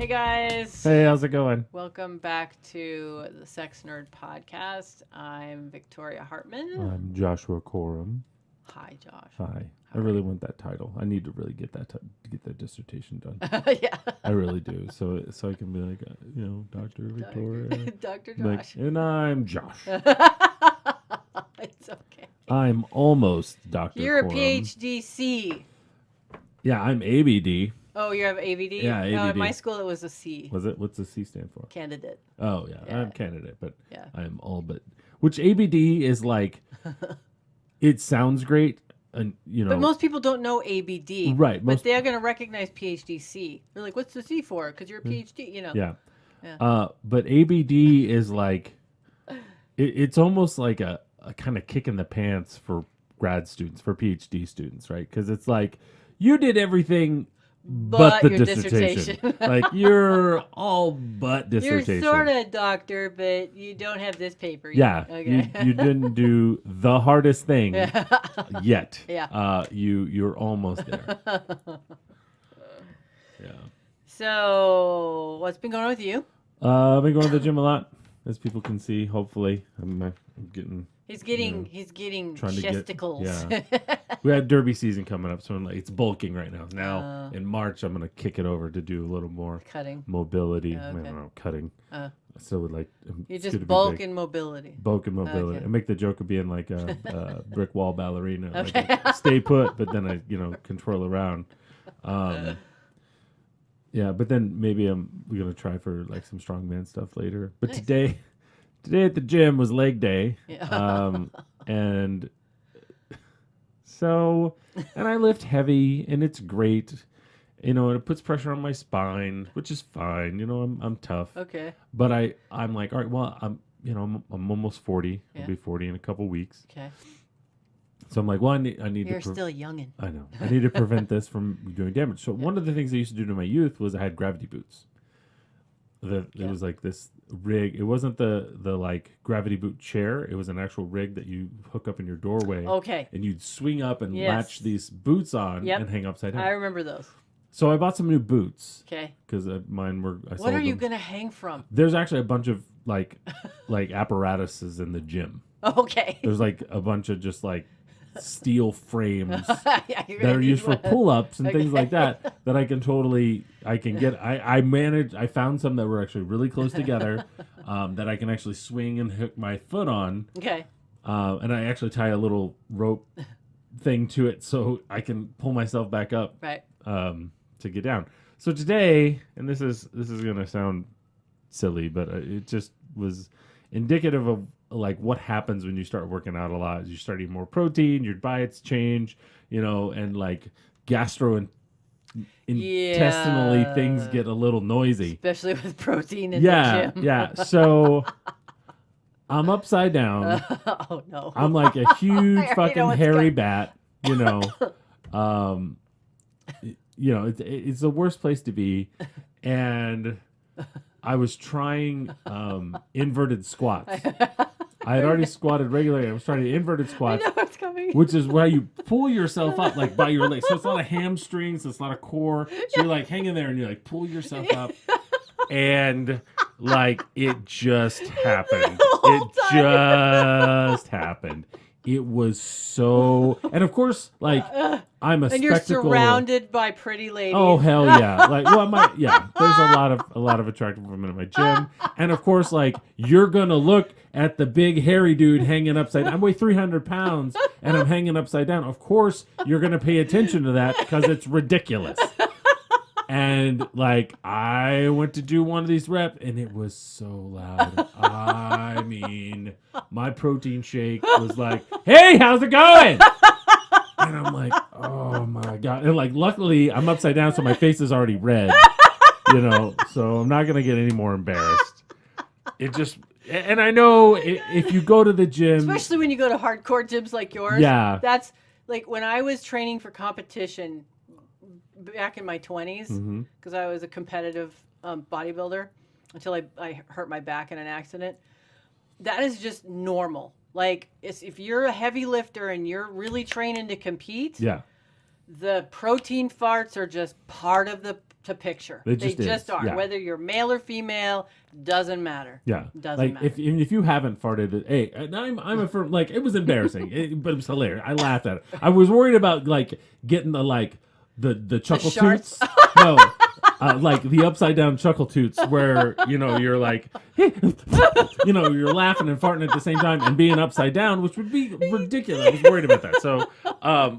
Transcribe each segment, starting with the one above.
Hey guys. Hey, how's it going? Welcome back to the Sex Nerd Podcast. I'm Victoria Hartman. I'm Joshua Corum. Hi, Josh. Hi. I really want that title. I need to really get that dissertation done. Yeah. I really do. So I can be like, Dr. Victoria. Dr. Like, Josh. and I'm Josh. It's okay. I'm almost Dr. You're a Corum. PhD C. Yeah, I'm ABD. Oh, you have ABD? Yeah, No, at ABD. my school it was a C. Was it? What's the C stand for? Candidate. Oh, yeah. Yeah. I'm candidate, but Yeah. I'm all but. Which ABD is like, it sounds great. And, But most people don't know ABD. Right, But most- they're going to recognize PhD C. They're like, what's the C for? Because you're a PhD, Yeah. Yeah. But ABD is like, it's almost like a kind of kick in the pants for grad students, for PhD students, right? Because it's like, you did everything but the your dissertation. Like, you're all but dissertation. You're sort of a doctor, but you don't have this paper Yeah. yet. Okay. You didn't do the hardest thing yet. Yeah. You're almost there. Yeah. So, what's been going on with you? I've been going to the gym a lot, as people can see. Hopefully, I'm getting. He's getting trying to get- chesticles. yeah. We had derby season coming up, so I'm like, it's bulking right now. Now in March, I'm gonna kick it over to do a little more Cutting. mobility. Oh, I okay. don't know, cutting. Uh, So would like You it's just gonna be bulk big. and mobility. Bulk and mobility. Okay. I make the joke of being like a brick wall ballerina. Okay. Like I stay put, but then I control around. Yeah, but then maybe we're gonna try for like some strongman stuff later. But Nice. today at the gym was leg day. Yeah. And so, and I lift heavy, and it's great, and it puts pressure on my spine, which is fine. I'm tough, Okay. but I'm like, all right, well, I'm almost 40. Yeah. I'll be 40 in a couple weeks, Okay. so I'm like, well, I need You're to. still youngin'. I know. I need to prevent this from doing damage. So one of the things I used to do to my youth was I had gravity boots. It was like this rig. It wasn't the like gravity boot chair. It was an actual rig that you hook up in your doorway. Okay. And you'd swing up and Yes. latch these boots on Yep. and hang upside down. I remember those. So I bought some new boots Okay. because mine were. I What sold are you them. going to hang from? There's actually a bunch of like apparatuses in the gym. Okay. There's like a bunch of just like steel frames Yeah, you're that gonna are need used for one. pull-ups and things like Okay. that I can get. I found some that were actually really close together that I can actually swing and hook my foot on. Okay. And I actually tie a little rope thing to it so I can pull myself back up Right. to get down. So today, and this is going to sound silly, but it just was indicative of like what happens when you start working out a lot. Is you start eating more protein, your diets change, and like intestinally Yeah. things get a little noisy. Especially with protein in Yeah, the gym. yeah. So I'm upside down. Oh no. I'm like a huge I already know fucking what's hairy going- bat, it's the worst place to be. And I was trying inverted squats. I had already squatted regularly. I was trying to inverted I squats, know what's coming. which is where you pull yourself up like by your legs. So it's not a hamstring, so it's not a core. So you're like hanging there and you like pull yourself up. And like it just happened. whole It just happened. It was so, and of course, like I'm a And you're spectacle. surrounded by pretty ladies. Oh hell yeah! Like, well, there's a lot of attractive women in my gym, and of course, like you're gonna look at the big hairy dude hanging upside down. I weigh 300 pounds, and I'm hanging upside down. Of course, you're gonna pay attention to that because it's ridiculous. And like I went to do one of these reps, and it was so loud. I mean, my protein shake was like, "Hey, how's it going?" And I'm like, "Oh my god!" And like, luckily, I'm upside down, so my face is already red. So I'm not gonna get any more embarrassed. It just, and I know if you go to the gym, Especially when you go to hardcore gyms like yours. Yeah. That's like when I was training for competition back in my 20s, Mhm. because I was a competitive bodybuilder until I hurt my back in an accident. That is just normal. Like, if you're a heavy lifter and you're really training to compete, yeah, the protein farts are just part of the to picture. They They just just is. are. Yeah. Whether you're male or female, doesn't matter. Yeah, Doesn't like matter. if you haven't farted, hey, and I'm a firm, like, it was embarrassing, but it was hilarious. I laughed at it. I was worried about like getting the chuckle sharts. toots. No, like the upside down chuckle toots, where you're like, you're laughing and farting at the same time and being upside down, which would be ridiculous. I was worried about that. So,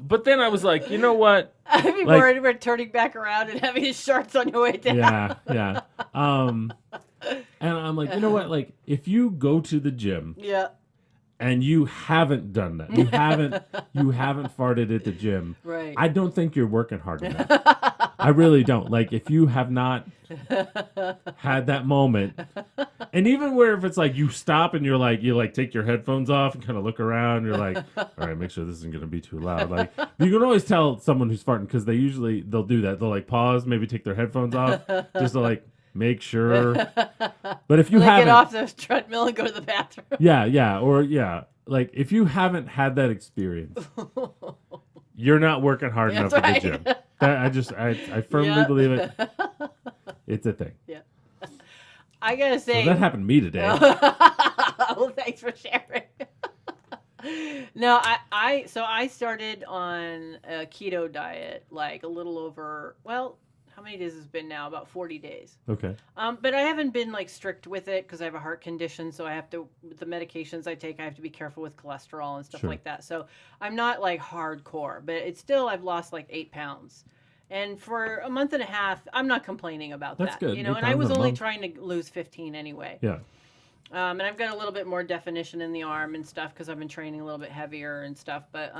but then I was like, you know what? I'd be Like- worried about turning back around and having his sharts on your way down. Yeah. And I'm like, you know what? Like, if you go to the gym Yeah. and you haven't done that, you haven't farted at the gym, Right. I don't think you're working hard enough. I really don't. Like, if you have not had that moment, and even where if it's like you stop and you take your headphones off and kind of look around, you're like, all right, make sure this isn't going to be too loud. Like, you can always tell someone who's farting because they'll do that. They'll like pause, maybe take their headphones off, just to like make sure. But if you Like, haven't, get off the treadmill and go to the bathroom. yeah, like if you haven't had that experience, you're not working hard enough That's at the gym. I firmly Yeah. believe it. It's a thing. Yeah. I gotta So say. that happened to me today. Well, thanks for sharing. No, I started on a keto diet like a little over, well, how many days has it been now? About 40 days. Okay. But I haven't been like strict with it because I have a heart condition, so I have to, with the medications I take, I have to be careful with cholesterol and stuff Sure. like that. So I'm not like hardcore, but it's still, I've lost like 8 pounds. And for a month and a half, I'm not complaining about That's that. good. You know, 8 and I pounds was in a only month. trying to lose 15 anyway. Yeah. And I've got a little bit more definition in the arm and stuff because I've been training a little bit heavier and stuff. But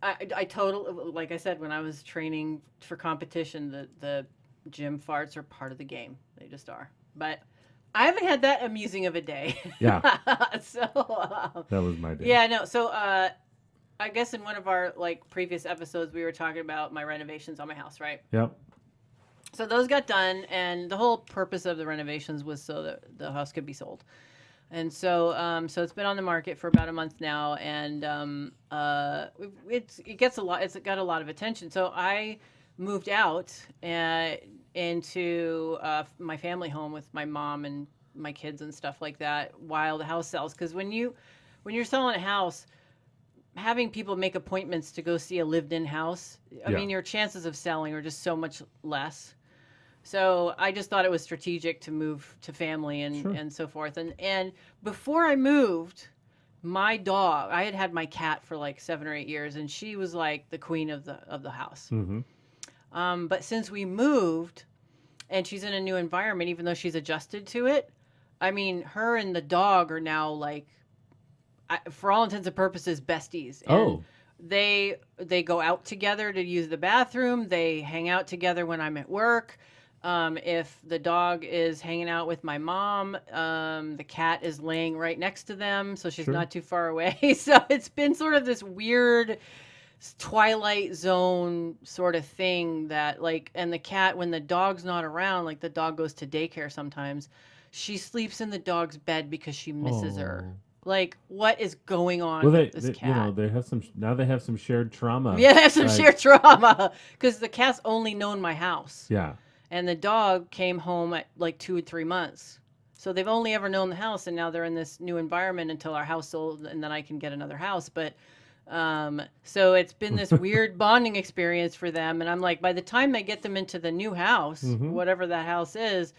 I totally, like I said, when I was training for competition, the gym farts are part of the game. They just are. But I haven't had that amusing of a day. Yeah. So That was my day. yeah, no. So I guess in one of our like previous episodes, we were talking about my renovations on my house, right? Yep. So those got done, and the whole purpose of the renovations was so that the house could be sold. And so, so it's been on the market for about a month now, and it gets a lot. It's got a lot of attention. So I moved out into my family home with my mom and my kids and stuff like that while the house sells. Because when you're selling a house, having people make appointments to go see a lived-in house, I Yeah. mean, your chances of selling are just so much less. So I just thought it was strategic to move to family and, Sure. and so forth. And before I moved, my dog, I had had my cat for like 7 or 8 years, and she was like the queen of the house. Mm-hmm. But since we moved, and she's in a new environment, even though she's adjusted to it, I mean, her and the dog are now like, for all intents and purposes, besties. And Oh. they go out together to use the bathroom. They hang out together when I'm at work. If the dog is hanging out with my mom, the cat is laying right next to them, so she's Sure. not too far away. So it's been sort of this weird Twilight Zone sort of thing that like, and the cat, when the dog's not around, like the dog goes to daycare sometimes, she sleeps in the dog's bed because she misses her. Oh. Like, what is going on Well, with this cat? you know, they have some shared trauma. Yeah, there's some Like- sheer trauma because the cat's only known my house. Yeah. And the dog came home at like 2 or 3 months. So they've only ever known the house, and now they're in this new environment until our house sold, and then I can get another house. But so it's been this weird bonding experience for them. And I'm like, by the time they get them into the new house, Mhm. whatever that house is,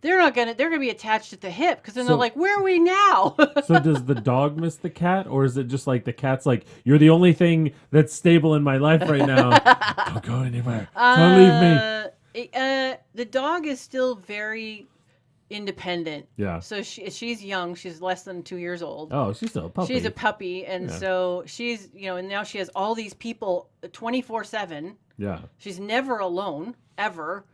they're gonna be attached at the hip because then So- they're like, where are we now? So does the dog miss the cat, or is it just like the cat's like, you're the only thing that's stable in my life right now? Don't go anywhere. Don't leave me. The dog is still very independent. Yeah. So she's young. She's less than 2 years old. Oh, she's still a puppy. She's a puppy, and Yeah. so she's, and now she has all these people 24/7. Yeah. She's never alone, ever,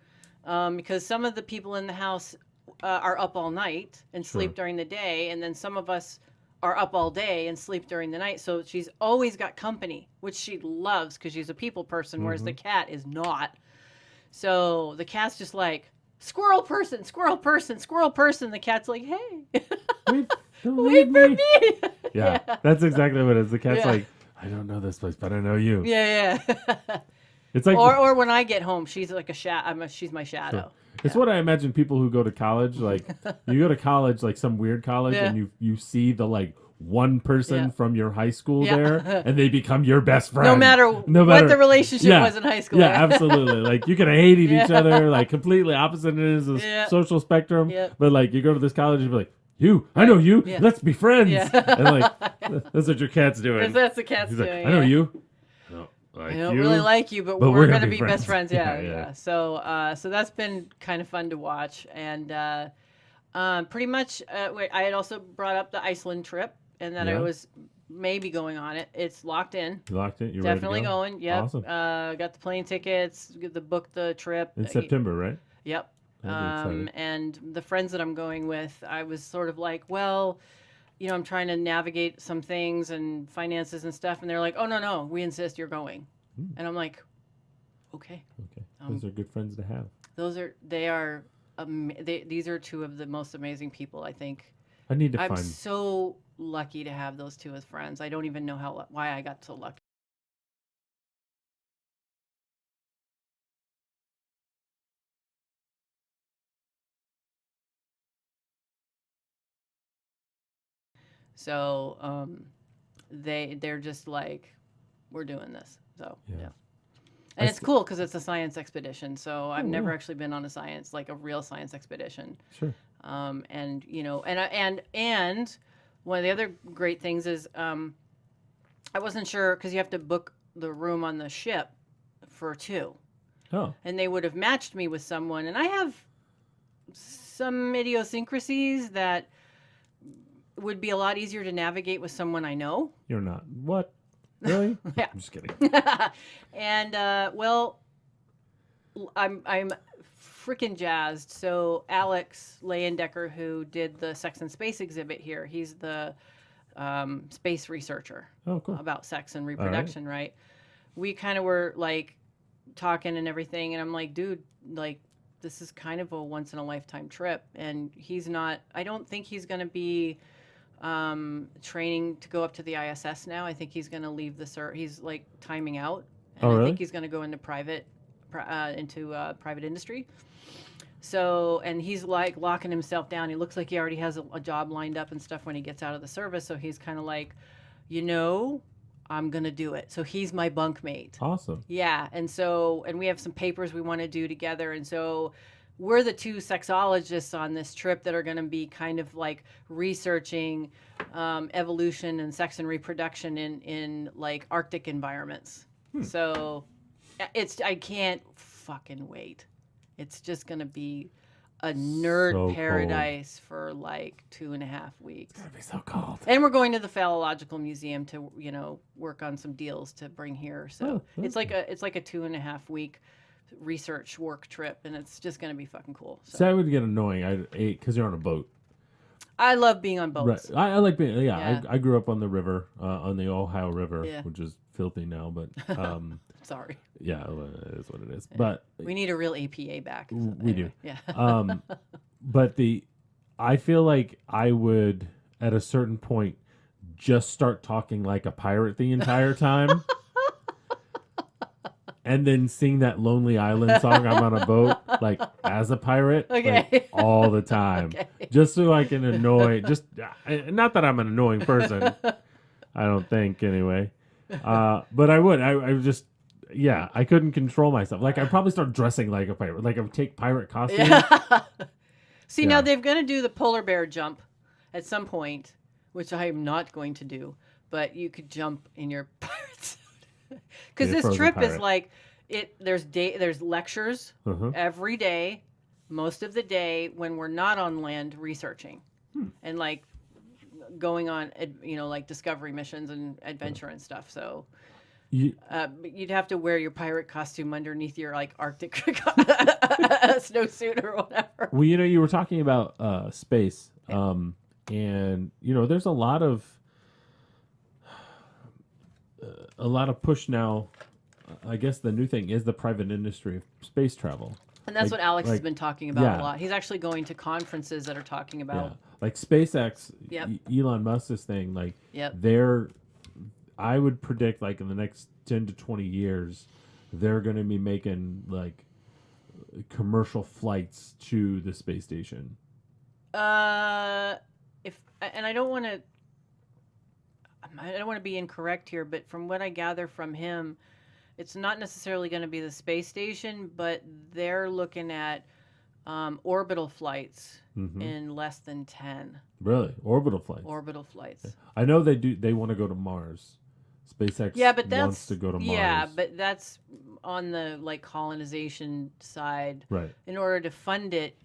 because some of the people in the house are up all night and sleep Sure. during the day, and then some of us are up all day and sleep during the night. So she's always got company, which she loves because she's a people person, whereas the cat is not. So the cat's just like, squirrel person, squirrel person, squirrel person. The cat's like, hey, Wait, don't wait leave for me. me. Yeah, that's exactly what it is. The cat's Yeah. like, I don't know this place, but I know you. Yeah. It's like or when I get home, she's like she's my sure. shadow. It's what I imagine people who go to college, like you go to college, like some weird college, Yeah. and you see the like one person Yeah. from your high school Yeah. there, and they become your best friend. No matter what the relationship was in high school. Yeah, absolutely. Like you could have hated each Yeah. other, like completely opposite ends of the Yeah. social spectrum. Yeah. But like you go to this college and be like, I know you. Yeah. Let's be friends. Yeah. And like that's what your cat's doing. That's the cat's He's doing. like, I know you. I don't like I don't you. really like you, but we're gonna be best friends. Yeah. So that's been kind of fun to watch, and pretty much I had also brought up the Iceland trip, and that I Yeah. was maybe going on it. It's locked in. You locked it. You're Definitely ready to go? going. Yep. Awesome. Got the plane tickets. Booked the trip In September, right? Yep. That'll be exciting. And the friends that I'm going with, I was sort of like, well, I'm trying to navigate some things and finances and stuff, and they're like, oh no, we insist you're going, and I'm like, okay. Okay, those are good friends to have. These are two of the most amazing people I think. I need to I'm find. so lucky to have those two as friends. I don't even know why I got so lucky. So they're just like, we're doing this. So yeah. And it's cool because it's a science expedition. So I've never actually been on a real science expedition. Sure. And and one of the other great things is I wasn't sure because you have to book the room on the ship for two. Oh. And they would have matched me with someone, and I have some idiosyncrasies that would be a lot easier to navigate with someone I know. You're not. What? Really? Yeah. I'm just kidding. And well, I'm freaking jazzed. So Alex Leyendecker, who did the Sex and Space exhibit here, he's the space researcher Oh, cool. about sex and reproduction, right? We kind of were like talking and everything, and I'm like, dude, like this is kind of a once in a lifetime trip, and I don't think he's going to be training to go up to the ISS now. I think he's going to leave he's like timing out, and I think he's going to go into private industry. So, and he's like locking himself down. He looks like he already has a job lined up and stuff when he gets out of the service. So he's kind of like, I'm going to do it. So he's my bunkmate. Awesome. Yeah. And we have some papers we want to do together. And so we're the two sexologists on this trip that are going to be kind of like researching evolution and sex and reproduction in like Arctic environments. So I can't fucking wait. It's just going to be a nerd paradise for like 2.5 weeks. It's going to be so cold. And we're going to the Phallological Museum to, work on some deals to bring here. So it's like a 2.5 week research work trip, and it's just going to be fucking cool. So that would get annoying. Because you're on a boat. I love being on boats. Right. I like being. Yeah. I grew up on the river, on the Ohio River, which is filthy now, but sorry. Yeah, it is what it is. But we need a real APA back. So we anyway, do. Yeah. But I feel like I would at a certain point just start talking like a pirate the entire time. And then sing that Lonely Island song, I'm on a boat, like as a pirate, like, all the time. Okay. Just so I can not that I'm an annoying person, I don't think anyway. But I would, I just, I couldn't control myself. Like I'd probably start dressing like a pirate. Like I would take pirate costumes. Yeah. See, now they're going to do the polar bear jump at some point, which I am not going to do, but you could jump in your pirate suit. Because this trip is like there's lectures every day, most of the day when we're not on land researching, and like going on like discovery missions and adventure and stuff. So you'd have to wear your pirate costume underneath your like Arctic snowsuit or whatever. Well, you were talking about space, and there's a lot of push now. I guess the new thing is the private industry of space travel. And that's what Alex has been talking about a lot. He's actually going to conferences that are talking about like SpaceX, Elon Musk's thing. Like I would predict like in the next 10 to 20 years, they're going to be making like commercial flights to the space station. Uh, if and I don't want to be incorrect here, but from what I gather from him, it's not necessarily going to be the space station, but they're looking at orbital flights Hmm. in less than 10 Really, orbital flights. orbital flights. I know they do. They want to go to Mars. Yeah, SpaceX but wants to that's go to yeah, Mars. but that's on the like colonization side. Right, In order to fund it,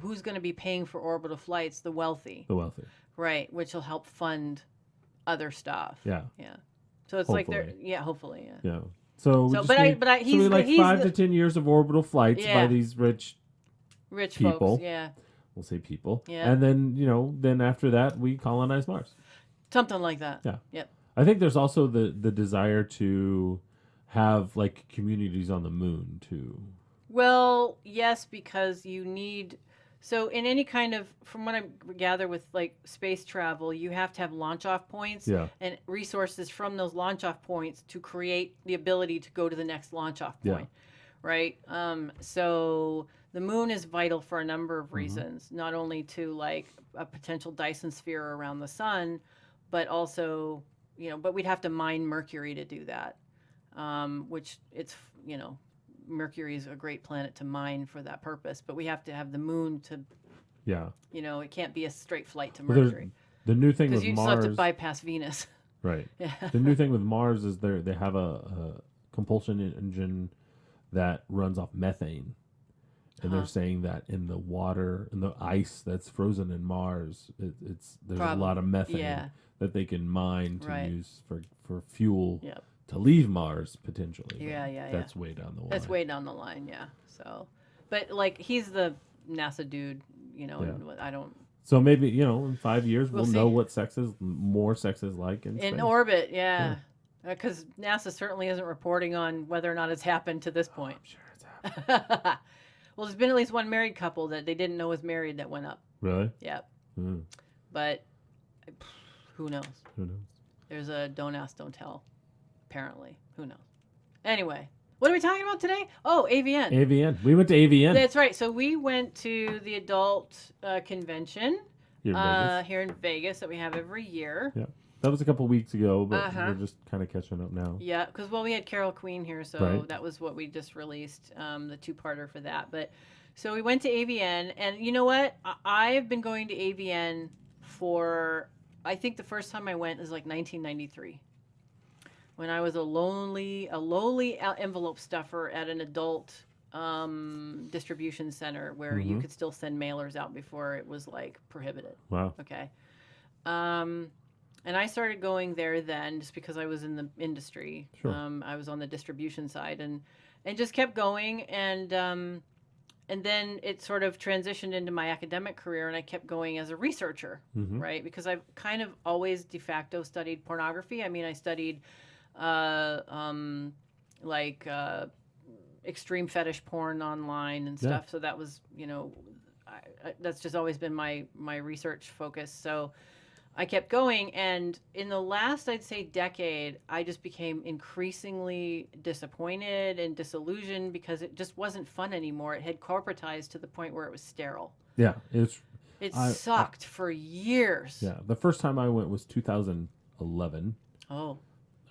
who's going to be paying for orbital flights? The wealthy, the wealthy. right? Which will help fund other stuff. Yeah, Yeah. So it's like they're hopefully. yeah, hopefully, yeah. Yeah. So we So, just need. So we like he's 5 to 10 years of orbital flights by yeah, these rich rich folks, people. yeah, We'll say people, yeah, and then then after that we colonize Mars. something like that. Yeah. Yep. I think there's also the desire to have like communities on the moon too. Well, yes, because you need. So, in any kind of, from what I gather with like space travel, you have to have launch off points Yeah. and resources from those launch off points to create the ability to go to the next launch off Yeah. point, right? So, the moon is vital for a number of Mm-hmm. reasons, not only to like a potential Dyson sphere around the sun, but also, but we'd have to mine Mercury to do that, which Mercury is a great planet to mine for that purpose, but we have to have the moon to, Yeah. it can't be a straight flight to Well, there's Mercury the new thing because with you still have to Mars, bypass Venus. right? Yeah. The new thing with Mars is they have a compulsion engine that runs off methane, and they're saying that in the water, in the ice that's frozen in Mars, there's a lot of methane Yeah. that they can mine to Right. use for fuel Yep. to leave Mars potentially. but Yeah, yeah, yeah. That's way down the line. That's way down the line. Yeah. So, but like he's the NASA dude, and I don't So maybe in 5 years We'll we'll know see. what more sex is like in in space. orbit. Yeah. Because NASA certainly isn't reporting on whether or not it's happened to this point. I'm sure it's happening. Well, there's been at least one married couple that they didn't know was married that went up. Really? Yep. Mm, But who knows? who knows? There's a don't ask, don't tell. Apparently, who knows? Anyway, what are we talking about today? Oh, AVN. AVN. We went to AVN That's right. So we went to the adult convention here in Vegas. here in Vegas that we have every year. Yeah, that was a couple weeks ago, but Uh-huh. we're just kind of catching up now. Yeah, because we had Carol Queen here, so Right. that was what we just released, the two-parter for that. But so we went to AVN, and you know what? I've been going to AVN for, I think the first time I went was like 1993, when I was a lowly envelope stuffer at an adult distribution center where you Mhm. could still send mailers out before it was like prohibited. Wow. Okay. And I started going there then just because I was in the industry. Sure. I was on the distribution side and just kept going. And then it sort of transitioned into my academic career and I kept going as a researcher, Mhm. right? Because I've kind of always de facto studied pornography. I mean, I studied like extreme fetish porn online and stuff. So that was, that's just always been my research focus. So I kept going, and in the last, I'd say, decade, I just became increasingly disappointed and disillusioned because it just wasn't fun anymore. It had corporatized to the point where it was sterile. Yeah, It sucked for years. Yeah, the first time I went was 2011, Oh,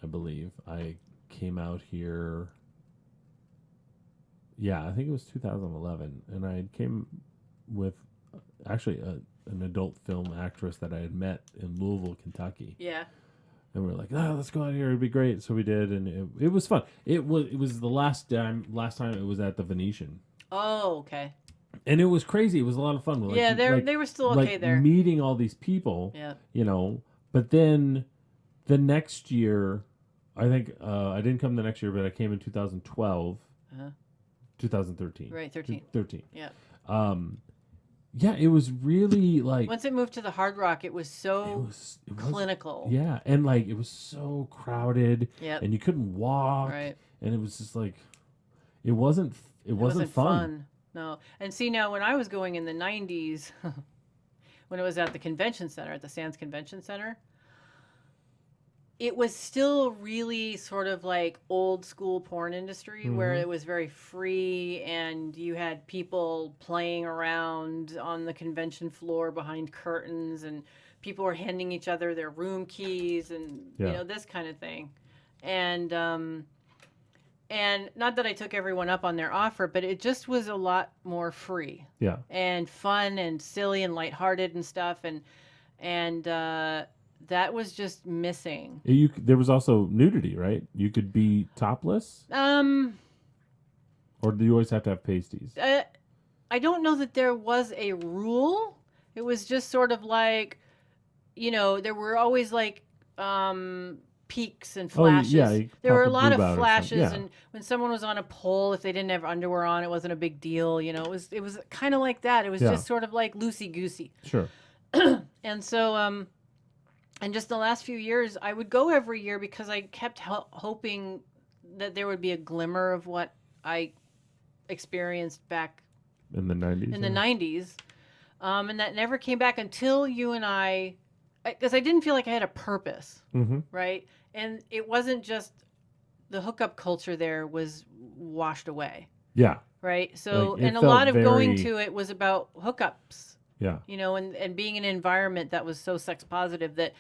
I believe. I came out here. Yeah, I think it was 2011, and I came with actually an adult film actress that I had met in Louisville, Kentucky. yeah. And we were like, let's go out here. It'd be great. So we did, and it was fun. It was the last time it was at the Venetian, Oh, okay. and it was crazy. It was a lot of fun. Yeah, they were still okay there. Meeting all these people. Yeah. But then the next year, I think I didn't come the next year, but I came in 2012, Uh-huh. 2013. Right, 13. 13. Yeah. Yeah, it was really like Once it moved to the Hard Rock, it was it so was clinical. Yeah, and like it was so crowded, Yep. and you couldn't walk, Right. and it was just like it wasn't fun. No. And see, now when I was going in the 90s, when it was at the convention center, at the Sands Convention Center, it was still really sort of like old school porn industry where Mhm. it was very free and you had people playing around on the convention floor behind curtains and people were handing each other their room keys and Yeah. this kind of thing. And not that I took everyone up on their offer, but it just was a lot more free Yeah. and fun and silly and lighthearted and stuff and that was just missing. There was also nudity, right? You could be topless, Um, or do you always have to have pasties? I don't know that there was a rule. It was just sort of like, there were always like peaks and Oh, flashes. yeah. You could There were pop a lot boob of out or something. flashes, Yeah. and when someone was on a pole, if they didn't have underwear on, it wasn't a big deal. It was kind of like that. It was Yeah. just sort of like loosey goosey. Sure. And so and just the last few years, I would go every year because I kept hoping that there would be a glimmer of what I experienced back In the 90s. in the 90s. And that never came back until you and because I didn't feel like I had a purpose, Mm-hmm. right? And it wasn't just the hookup culture there was washed away, Yeah. right? So, Like, it and a felt lot of going very- to it was about hookups, Yeah. and being in an environment that was so sex positive that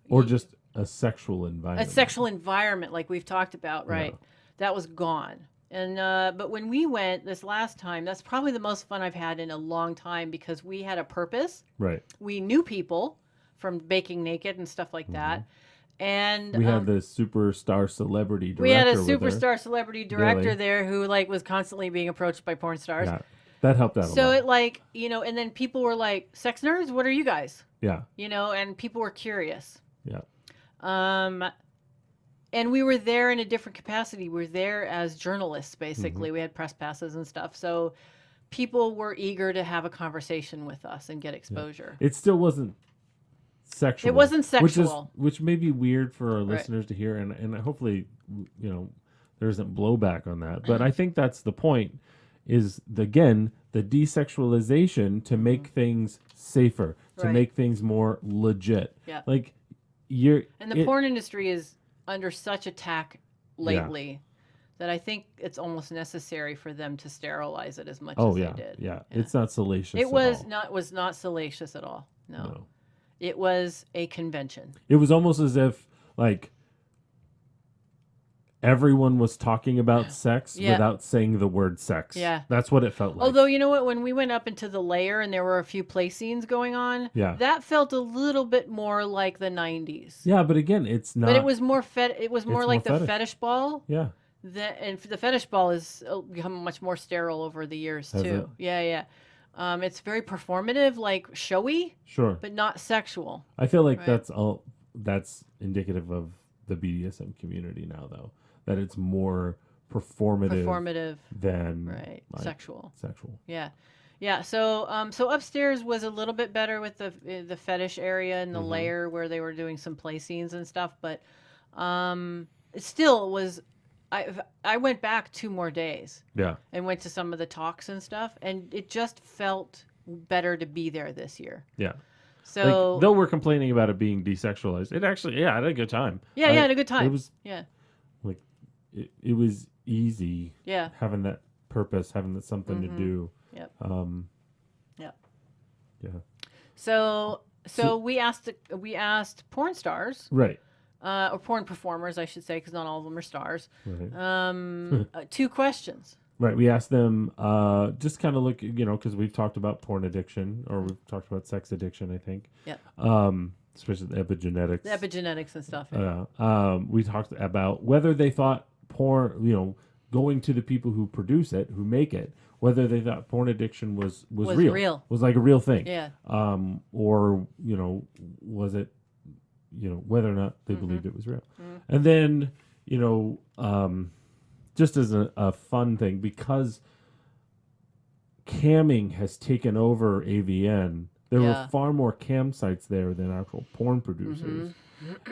Or just a sexual a environment. sexual environment like we've talked about, right? Yeah. That was gone. And but when we went this last time, that's probably the most fun I've had in a long time because we had a purpose. Right. We knew people from Baking Naked and stuff like that. And We had the superstar celebrity director. we had a with her. superstar celebrity director Billy. there who like was constantly being approached by porn stars. Yeah. That helped out a So lot. it like, and then people were like, "Sex nerds, what are you guys?" Yeah. And people were curious. Yeah. And we were there in a different capacity. We were there as journalists, basically. We had press passes and stuff. So people were eager to have a conversation with us and get exposure. It still wasn't sexual. It wasn't sexual. Which may be weird for our listeners to hear, and hopefully, there isn't blowback on that. But I think that's the point. Is again the desexualization to make things safer, to Right. make things more legit. Yeah. Like And the porn industry is under such attack lately that I think it's almost necessary for them to sterilize it as much as yeah, they did. yeah, it's not salacious. It at was all. not salacious at all. No. No. It was a convention. It was almost as if like everyone was talking about sex Yeah. without saying the word sex. Yeah. That's what it felt like. Although, you know what, when we went up into the layer and there were a few play scenes going on, Yeah. that felt a little bit more like the 90s. Yeah, but again, it's not. But it was more it was more It's like more the fetish. fetish ball. Yeah. And the fetish ball has become much more sterile over the years Has too. it? Yeah. It's very performative, like showy, Sure. but not sexual. I feel like Right. that's indicative of the BDSM community now, though. That it's more performative than Right. like, Sexual. Sexual. Yeah. So upstairs was a little bit better with the fetish area and the layer where they were doing some play scenes and stuff, but it still was. I went back 2 more days Yeah. and went to some of the talks and stuff, and it just felt better to be there this year. Yeah. So Like, though we're complaining about it being desexualized, it actually, I had a good time. yeah, I had a good time. It was yeah, like, it was easy yeah, having that purpose, having that something to do. yep, Yeah. So we asked porn stars. Right. Or porn performers, I should say, because not all of them are stars. Right. 2 questions. Right. We asked them, just kind of look, because we've talked about porn addiction, or we've talked about sex addiction, I think. Yeah. Especially the epigenetics. The epigenetics and stuff. We talked about whether they thought porn, going to the people who produce it, who make it, whether they thought porn addiction was real. Was like a real thing. Yeah. Or, was it, whether or not they believed it was real. And then, just as a fun thing, because camming has taken over AVN, there were far more cam sites there than actual porn producers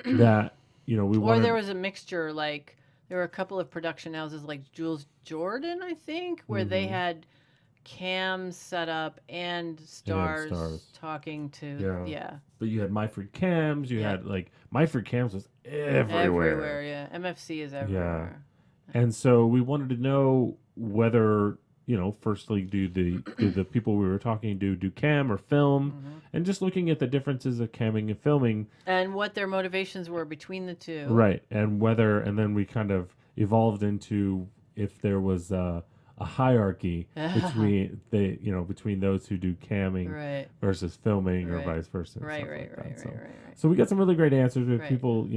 that, we Or wanted... there was a mixture, like there were a couple of production houses like Jules Jordan, I think, where they had cams set up and stars, talking to but you had My Free Cams. You had like My Free Cams was everywhere. Yeah. MFC is everywhere. And so we wanted to know whether, firstly, do the people we were talking to do cam or film, and just looking at the differences of camming and filming, and what their motivations were between the two, right? And then we kind of evolved into if there was a hierarchy between those who do camming versus filming or vice versa. Right. So we got some really great answers with people,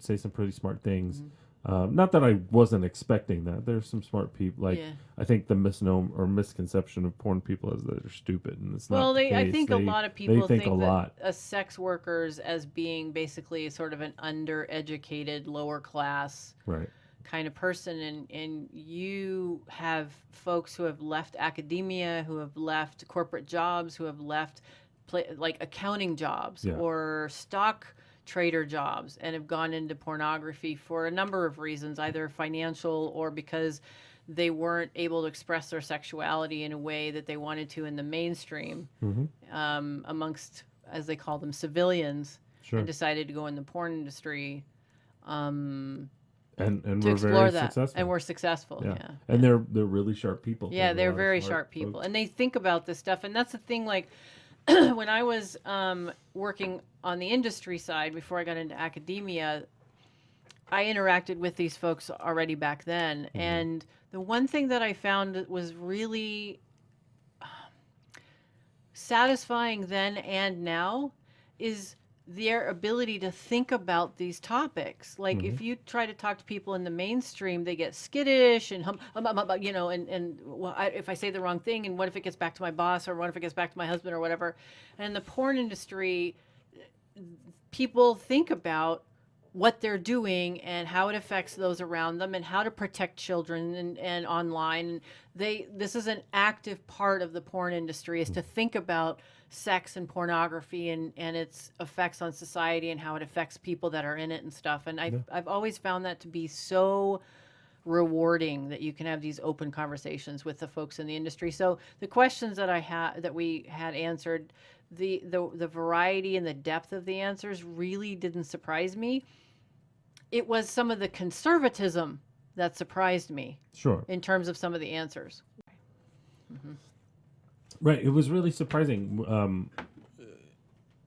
say some pretty smart things. Not that I wasn't expecting that. There's some smart people. I think the misnomer or misconception of porn people is that they're stupid, and it's not. I think a lot of people think a lot. That sex workers as being basically sort of an undereducated, lower class kind of person, and you have folks who have left academia, who have left corporate jobs, who have left like accounting jobs or stock trader jobs, and have gone into pornography for a number of reasons, either financial or because they weren't able to express their sexuality in a way that they wanted to in the mainstream, amongst, as they call them, civilians, and decided to go in the porn industry. And to we're explore very that, successful. and we're successful. And they're really sharp people. Yeah, they're very sharp people, folks. And they think about this stuff. And that's the thing. Like when I was working on the industry side before I got into academia, I interacted with these folks already back then. And the one thing that I found was really satisfying then and now is their ability to think about these topics. Like if you try to talk to people in the mainstream, they get skittish and if I say the wrong thing, and what if it gets back to my boss, or what if it gets back to my husband, or whatever. And in the porn industry, people think about what they're doing and how it affects those around them and how to protect children and online. This is an active part of the porn industry, is to think about sex and pornography and its effects on society and how it affects people that are in it and stuff. And I've always found that to be so rewarding, that you can have these open conversations with the folks in the industry. So the questions that we had answered, the variety and the depth of the answers really didn't surprise me. It was some of the conservatism that surprised me. Sure. In terms of some of the answers. Right. It was really surprising,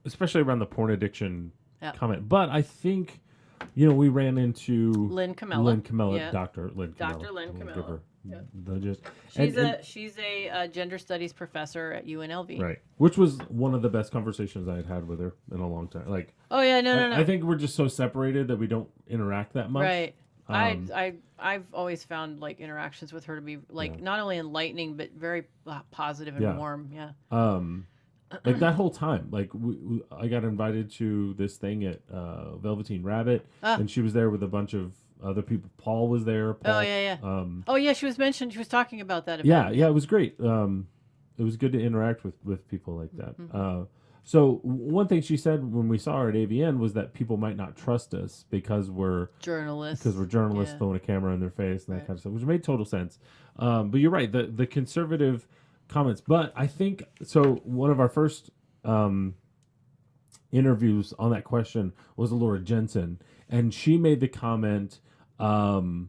especially around the porn addiction comment. But I think, we ran into Lynn Camella. Dr. Lynn Camella. Dr. Lynn Camella. She's a gender studies professor at UNLV. Right. Which was one of the best conversations I had with her in a long time. Like, no. I think we're just so separated that we don't interact that much. Right. I've always found like interactions with her to be like not only enlightening but very positive and warm. Yeah. Like that whole time, like I got invited to this thing at Velveteen Rabbit, and she was there with a bunch of other people. Paul was there. Paul, she was mentioned. She was talking about that event. Yeah, it was great. It was good to interact with people like that. So one thing she said when we saw her at AVN was that people might not trust us because we're journalists. Throwing a camera in their face and that kind of stuff, which made total sense. But you're right, the conservative comments. But I think so. One of our first interviews on that question was Laura Jensen, and she made the comment, do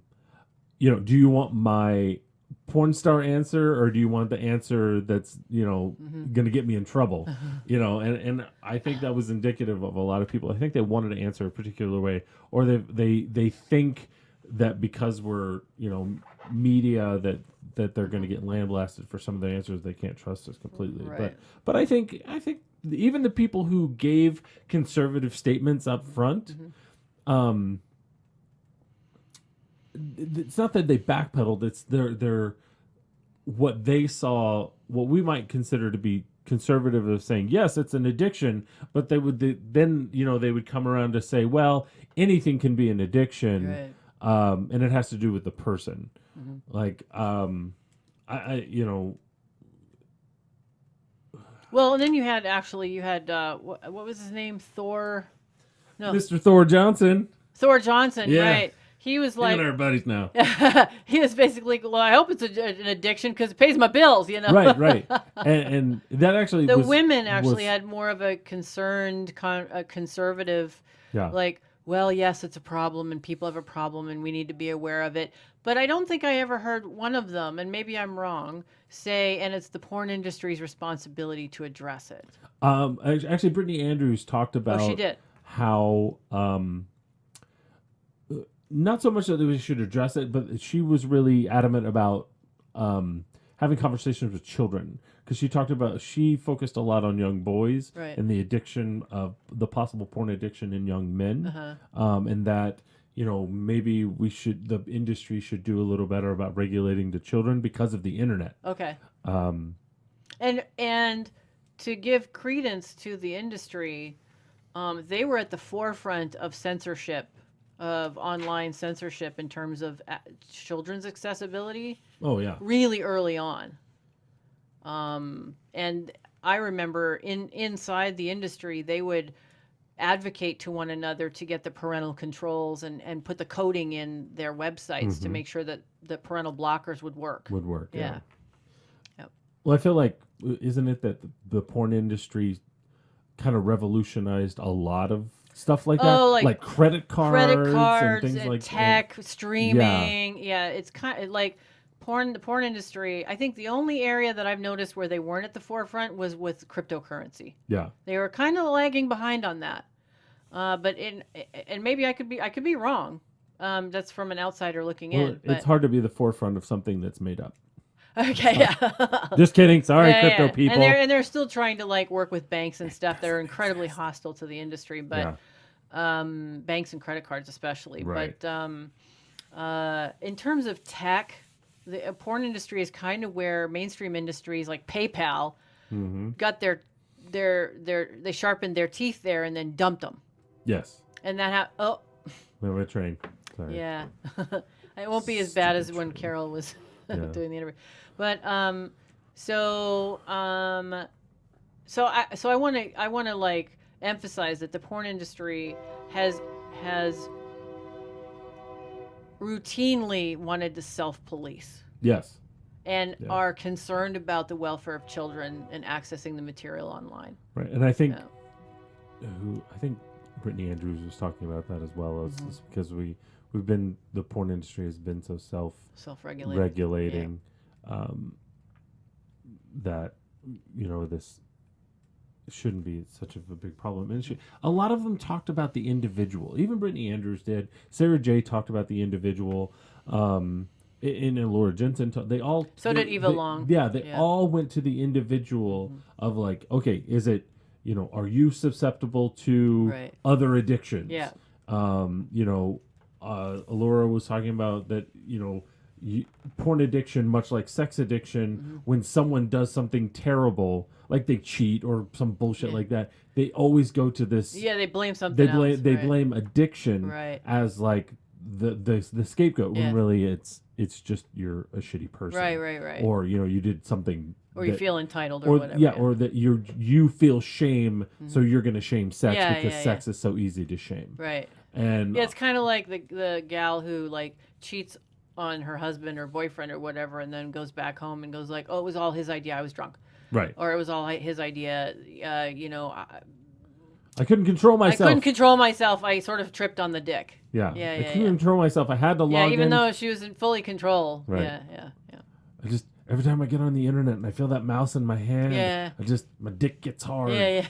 you want my porn star answer, or do you want the answer that's going to get me in trouble? And I think that was indicative of a lot of people. I think they wanted to answer a particular way, or they think that because we're media that they're going to get lambasted for some of the answers. They can't trust us completely. Right. But I think even the people who gave conservative statements up front, it's not that they backpedaled. It's their what they saw, what we might consider to be conservative, of saying yes, it's an addiction, but they would come around to say, well, anything can be an addiction, and it has to do with the person. Like, Well, and then you had what was his name? Mr. Thor Johnson. Thor Johnson, right? he was Him and like, our buddies now. he was basically, well, I hope it's an addiction because it pays my bills, you know. Right. And that actually The was women actually was, had more of a conservative, yeah. like, well, yes, it's a problem and people have a problem and we need to be aware of it. But I don't think I ever heard one of them, and maybe I'm wrong, say, and it's the porn industry's responsibility to address it. Actually, Brittany Andrews talked about Oh, she did. how not so much that we should address it, but she was really adamant about having conversations with children, because she focused a lot on young boys Right. and the addiction of the possible porn addiction in young men, and that maybe the industry should do a little better about regulating the children because of the internet. Okay. And to give credence to the industry, they were at the forefront of censorship, of online censorship in terms of children's accessibility. Oh yeah. Really early on. And I remember inside the industry, they would advocate to one another to get the parental controls and put the coding in their websites to make sure that the parental blockers would work. Yeah. Yep. Well, I feel like, isn't it that the porn industry kind of revolutionized a lot of stuff like that? Like credit cards and things and like tech, streaming. Yeah, it's kind of like the porn industry. I think the only area that I've noticed where they weren't at the forefront was with cryptocurrency. Yeah. They were kind of lagging behind on that. But maybe I could be wrong. That's from an outsider looking in. But it's hard to be the forefront of something that's made up. Okay, yeah. Just kidding. Sorry, crypto people. And they're still trying to like work with banks and stuff. They're incredibly hostile to the industry, but banks and credit cards especially. Right. But in terms of tech, the porn industry is kind of where mainstream industries like PayPal got they sharpened their teeth there and then dumped them. Yes. And that My train. Sorry. Yeah. It won't be as bad as when Carol was doing the interview. But so I want to like emphasize that the porn industry has routinely wanted to self-police. Yes. And are concerned about the welfare of children and accessing the material online. Right. And I think Brittany Andrews was talking about that as well, as because the porn industry has been so self-regulating that this shouldn't be such of a big problem. And a lot of them talked about the individual. Even Brittany Andrews did. Sarah J talked about the individual. And Laura Jensen, did Eva Long. Yeah, they all went to the individual of like, okay, is it, are you susceptible to other addictions? Yeah. Laura was talking about that, porn addiction, much like sex addiction, when someone does something terrible, like they cheat or some bullshit like that, they always go to this. Yeah, they blame something else. They blame addiction as like the scapegoat, when really it's just you're a shitty person. Right. Or, you did something. Or you feel entitled or whatever. Yeah, or that you feel shame, so you're going to shame sex because sex is so easy to shame. Right. And it's kind of like the gal who like cheats on her husband or boyfriend or whatever, and then goes back home and goes like, "Oh, it was all his idea. I was drunk." Right. Or it was all his idea. I couldn't control myself. I sort of tripped on the dick. Yeah. I couldn't control myself. I had to log in. Yeah, even though she was in fully control. Right. Yeah. I just, every time I get on the internet and I feel that mouse in my hand, my dick gets hard. Yeah.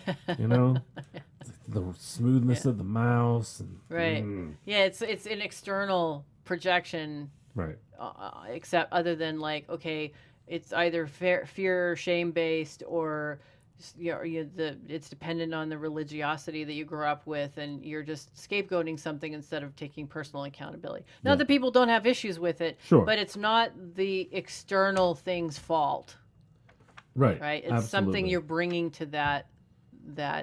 The smoothness of the mouse. And, Yeah, it's an external projection. Right. Except other than like, okay, it's either fear, shame based, or it's dependent on the religiosity that you grew up with, and you're just scapegoating something instead of taking personal accountability. Not that people don't have issues with it, but it's not the external thing's fault. Right. Right. It's something you're bringing to that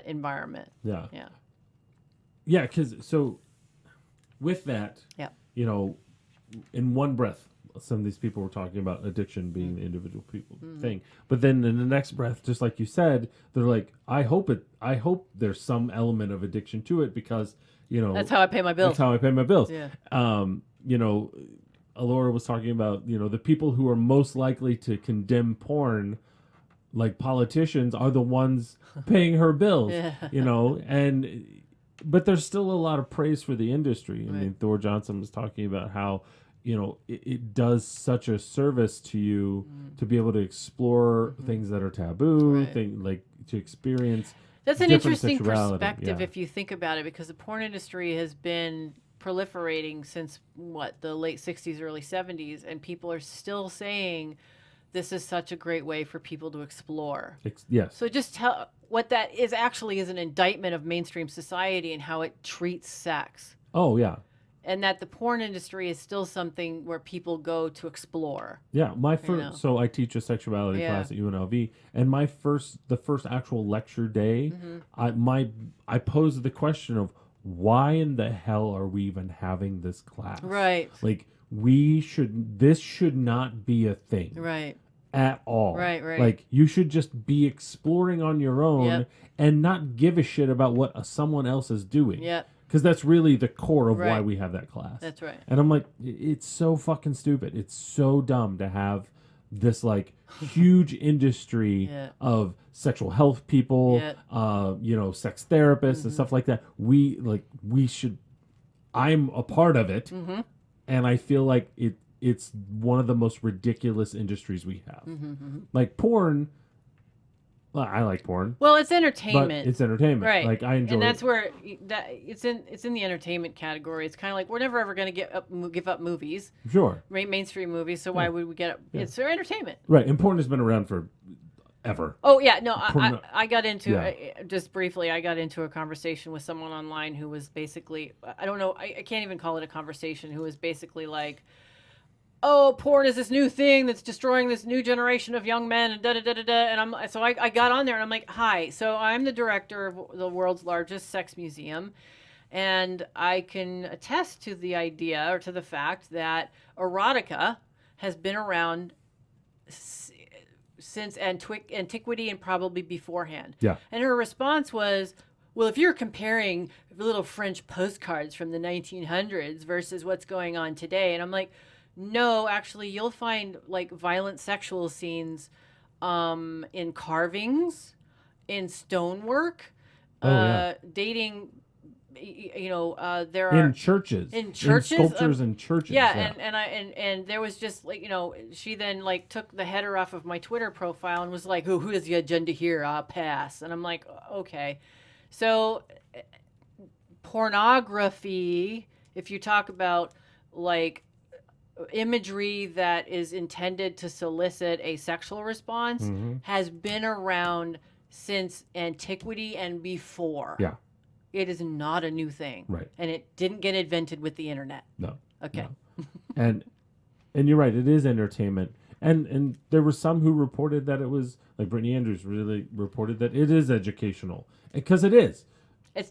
environment. Yeah. Yeah. Yeah. Because with that, in one breath, some of these people were talking about addiction being the individual people thing, but then in the next breath, just like you said, they're like, I hope there's some element of addiction to it, because that's how I pay my bills. Yeah. you know, Alora was talking about, you know, the people who are most likely to condemn porn, like politicians, are the ones paying her bills, Yeah. you know, but there's still a lot of praise for the industry. I Right. mean, Thor Johnson was talking about how, you know, it does such a service to you to be able to explore things that are taboo, Right. like to experience That's an different interesting sexuality. perspective Yeah. if you think about it, because the porn industry has been proliferating since what, the late 60s, early 70s, and people are still saying this is such a great way for people to explore. Yes. So just tell what that is actually is an indictment of mainstream society and how it treats sex. Oh, yeah. And that the porn industry is still something where people go to explore. Yeah, my You know. first. So I teach a sexuality Yeah. class at UNLV, and the first actual lecture day, I posed the question of why in the hell are we even having this class? Right. Like this should not be a thing Right. at all. Right. Like you should just be exploring on your own Yep. and not give a shit about what someone else is doing. Yep. Because that's really the core of why Right. we have that class. That's right. And I'm like, it's so fucking stupid. It's so dumb to have this like huge industry Yeah. of sexual health people, Yeah. you know, sex therapists and stuff like that. We should. I'm a part of it, and I feel like it's one of the most ridiculous industries we have. Like porn. Well, I like porn. Well, it's But entertainment. it's entertainment. Right. Like I enjoy and that's it. where it's in the entertainment category. It's kind of like we're never ever going to give up movies, Sure. mainstream movies. So why would we get up? Yeah. It's their entertainment. Right. And porn has been around for ever. Oh yeah, no, Porno- I got into Yeah. just briefly. I got into a conversation with someone online who was basically, I don't know, I can't even call it a conversation. Who was basically like, oh, porn is this new thing that's destroying this new generation of young men, and da da da da da. And I got on there and I'm like, hi. So I'm the director of the world's largest sex museum, and I can attest to the idea or to the fact that erotica has been around since antiquity and probably beforehand. Yeah. And her response was, well, if you're comparing little French postcards from the 1900s versus what's going on today, and I'm like, no, actually, you'll find like violent sexual scenes in carvings, in stonework, dating. There are In churches. in churches, sculptures in churches. yeah, and there was just like, she then like took the header off of my Twitter profile and was like, who has the agenda here? I'll pass. And I'm like, okay. So pornography, if you talk about like imagery that is intended to solicit a sexual response, has been around since antiquity and before. Yeah. It is not a new thing. Right. And it didn't get invented with the internet. No. Okay. No. and you're right, it is entertainment. And there were some who reported that it was, like Brittany Andrews really reported that it is educational. Because it is.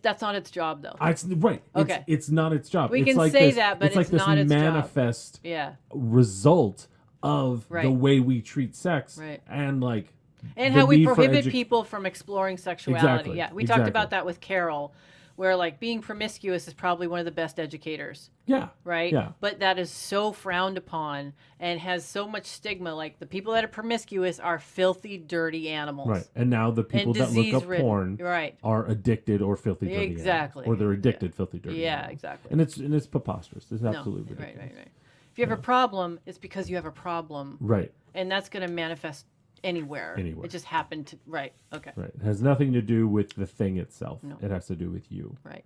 That's not its job, though. It's right. Okay. It's not its job. We it's can like say this, that, but it's like it's this not its job. manifest Yeah. result of the Right. way we treat sex. Right. And like And the how we need for prohibit people from exploring sexuality. Exactly. Yeah, we Exactly. talked about that with Carol, where like being promiscuous is probably one of the best educators, Yeah. right? Yeah. But that is so frowned upon and has so much stigma. Like the people that are promiscuous are filthy, dirty animals. Right. And now the people that look up disease-ridden. porn Right. are addicted or filthy dirty. Exactly. Animals. Or they're addicted filthy dirty. Yeah, animals. exactly. And it's preposterous. It's No, absolutely ridiculous. Right. If you have a problem, it's because you have a problem. Right. And that's going to manifest anywhere. Anywhere. It just happened to, right. Okay. Right. It has nothing to do with the thing itself. No. It has to do with you. Right.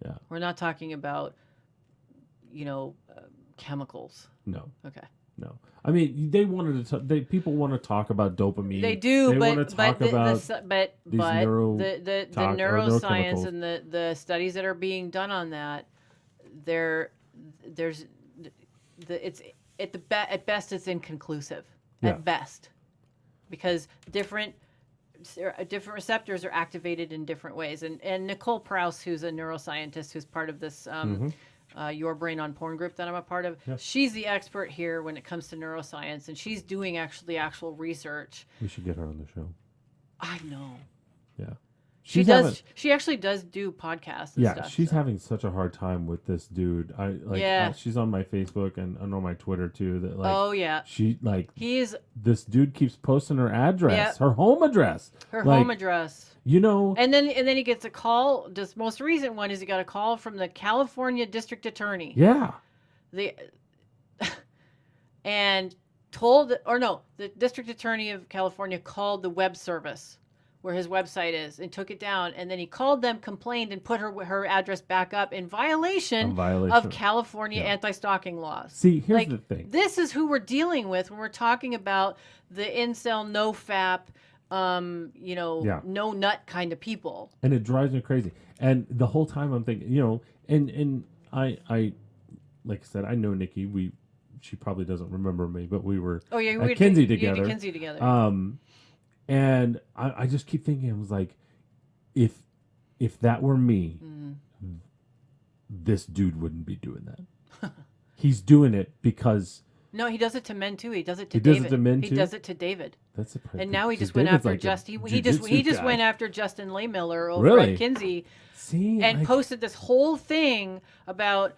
Yeah. We're not talking about, chemicals. No. Okay. No. I mean, they wanted to. People want to talk about dopamine. They do, They but want to talk about but these the neuroscience neurochemicals. and the studies that are being done on that, there's it's at best it's inconclusive Yeah. at best, because different receptors are activated in different ways, and Nicole Prouse, who's a neuroscientist who's part of this Your Brain on Porn group that I'm a part of, Yeah. she's the expert here when it comes to neuroscience, and she's doing actual research. We should get her on the show. I know. Yeah. She she's does. having She actually does do podcasts and yeah, stuff. she's so. having such a hard time with this dude. Yeah. She's on my Facebook and on my Twitter too. That like Oh yeah. she like He's this dude keeps posting her address, yeah. her home address, Her like home address. you know. And then he gets a call. This most recent one is he got a call from the California District Attorney. Yeah, The and told or no, the District Attorney of California called the web service where his website is and took it down, and then he called them, complained, and put her address back up in violation, of California anti-stalking laws. See, here's the thing. This is who we're dealing with when we're talking about the incel, no fap, no nut kind of people. And it drives me crazy. And the whole time I'm thinking, and I like I said, I know Nikki. She probably doesn't remember me, but we were at Kinsey together. Kinsey together. And I just keep thinking, I was like, if that were me, this dude wouldn't be doing that. He's doing it because no, he does it to men too. He does it to he David. does it to men he too? does it to David. That's a and now he just went David's after like Justin. He just went after Justin Laymiller over Really? at Kinsey. See, and posted this whole thing about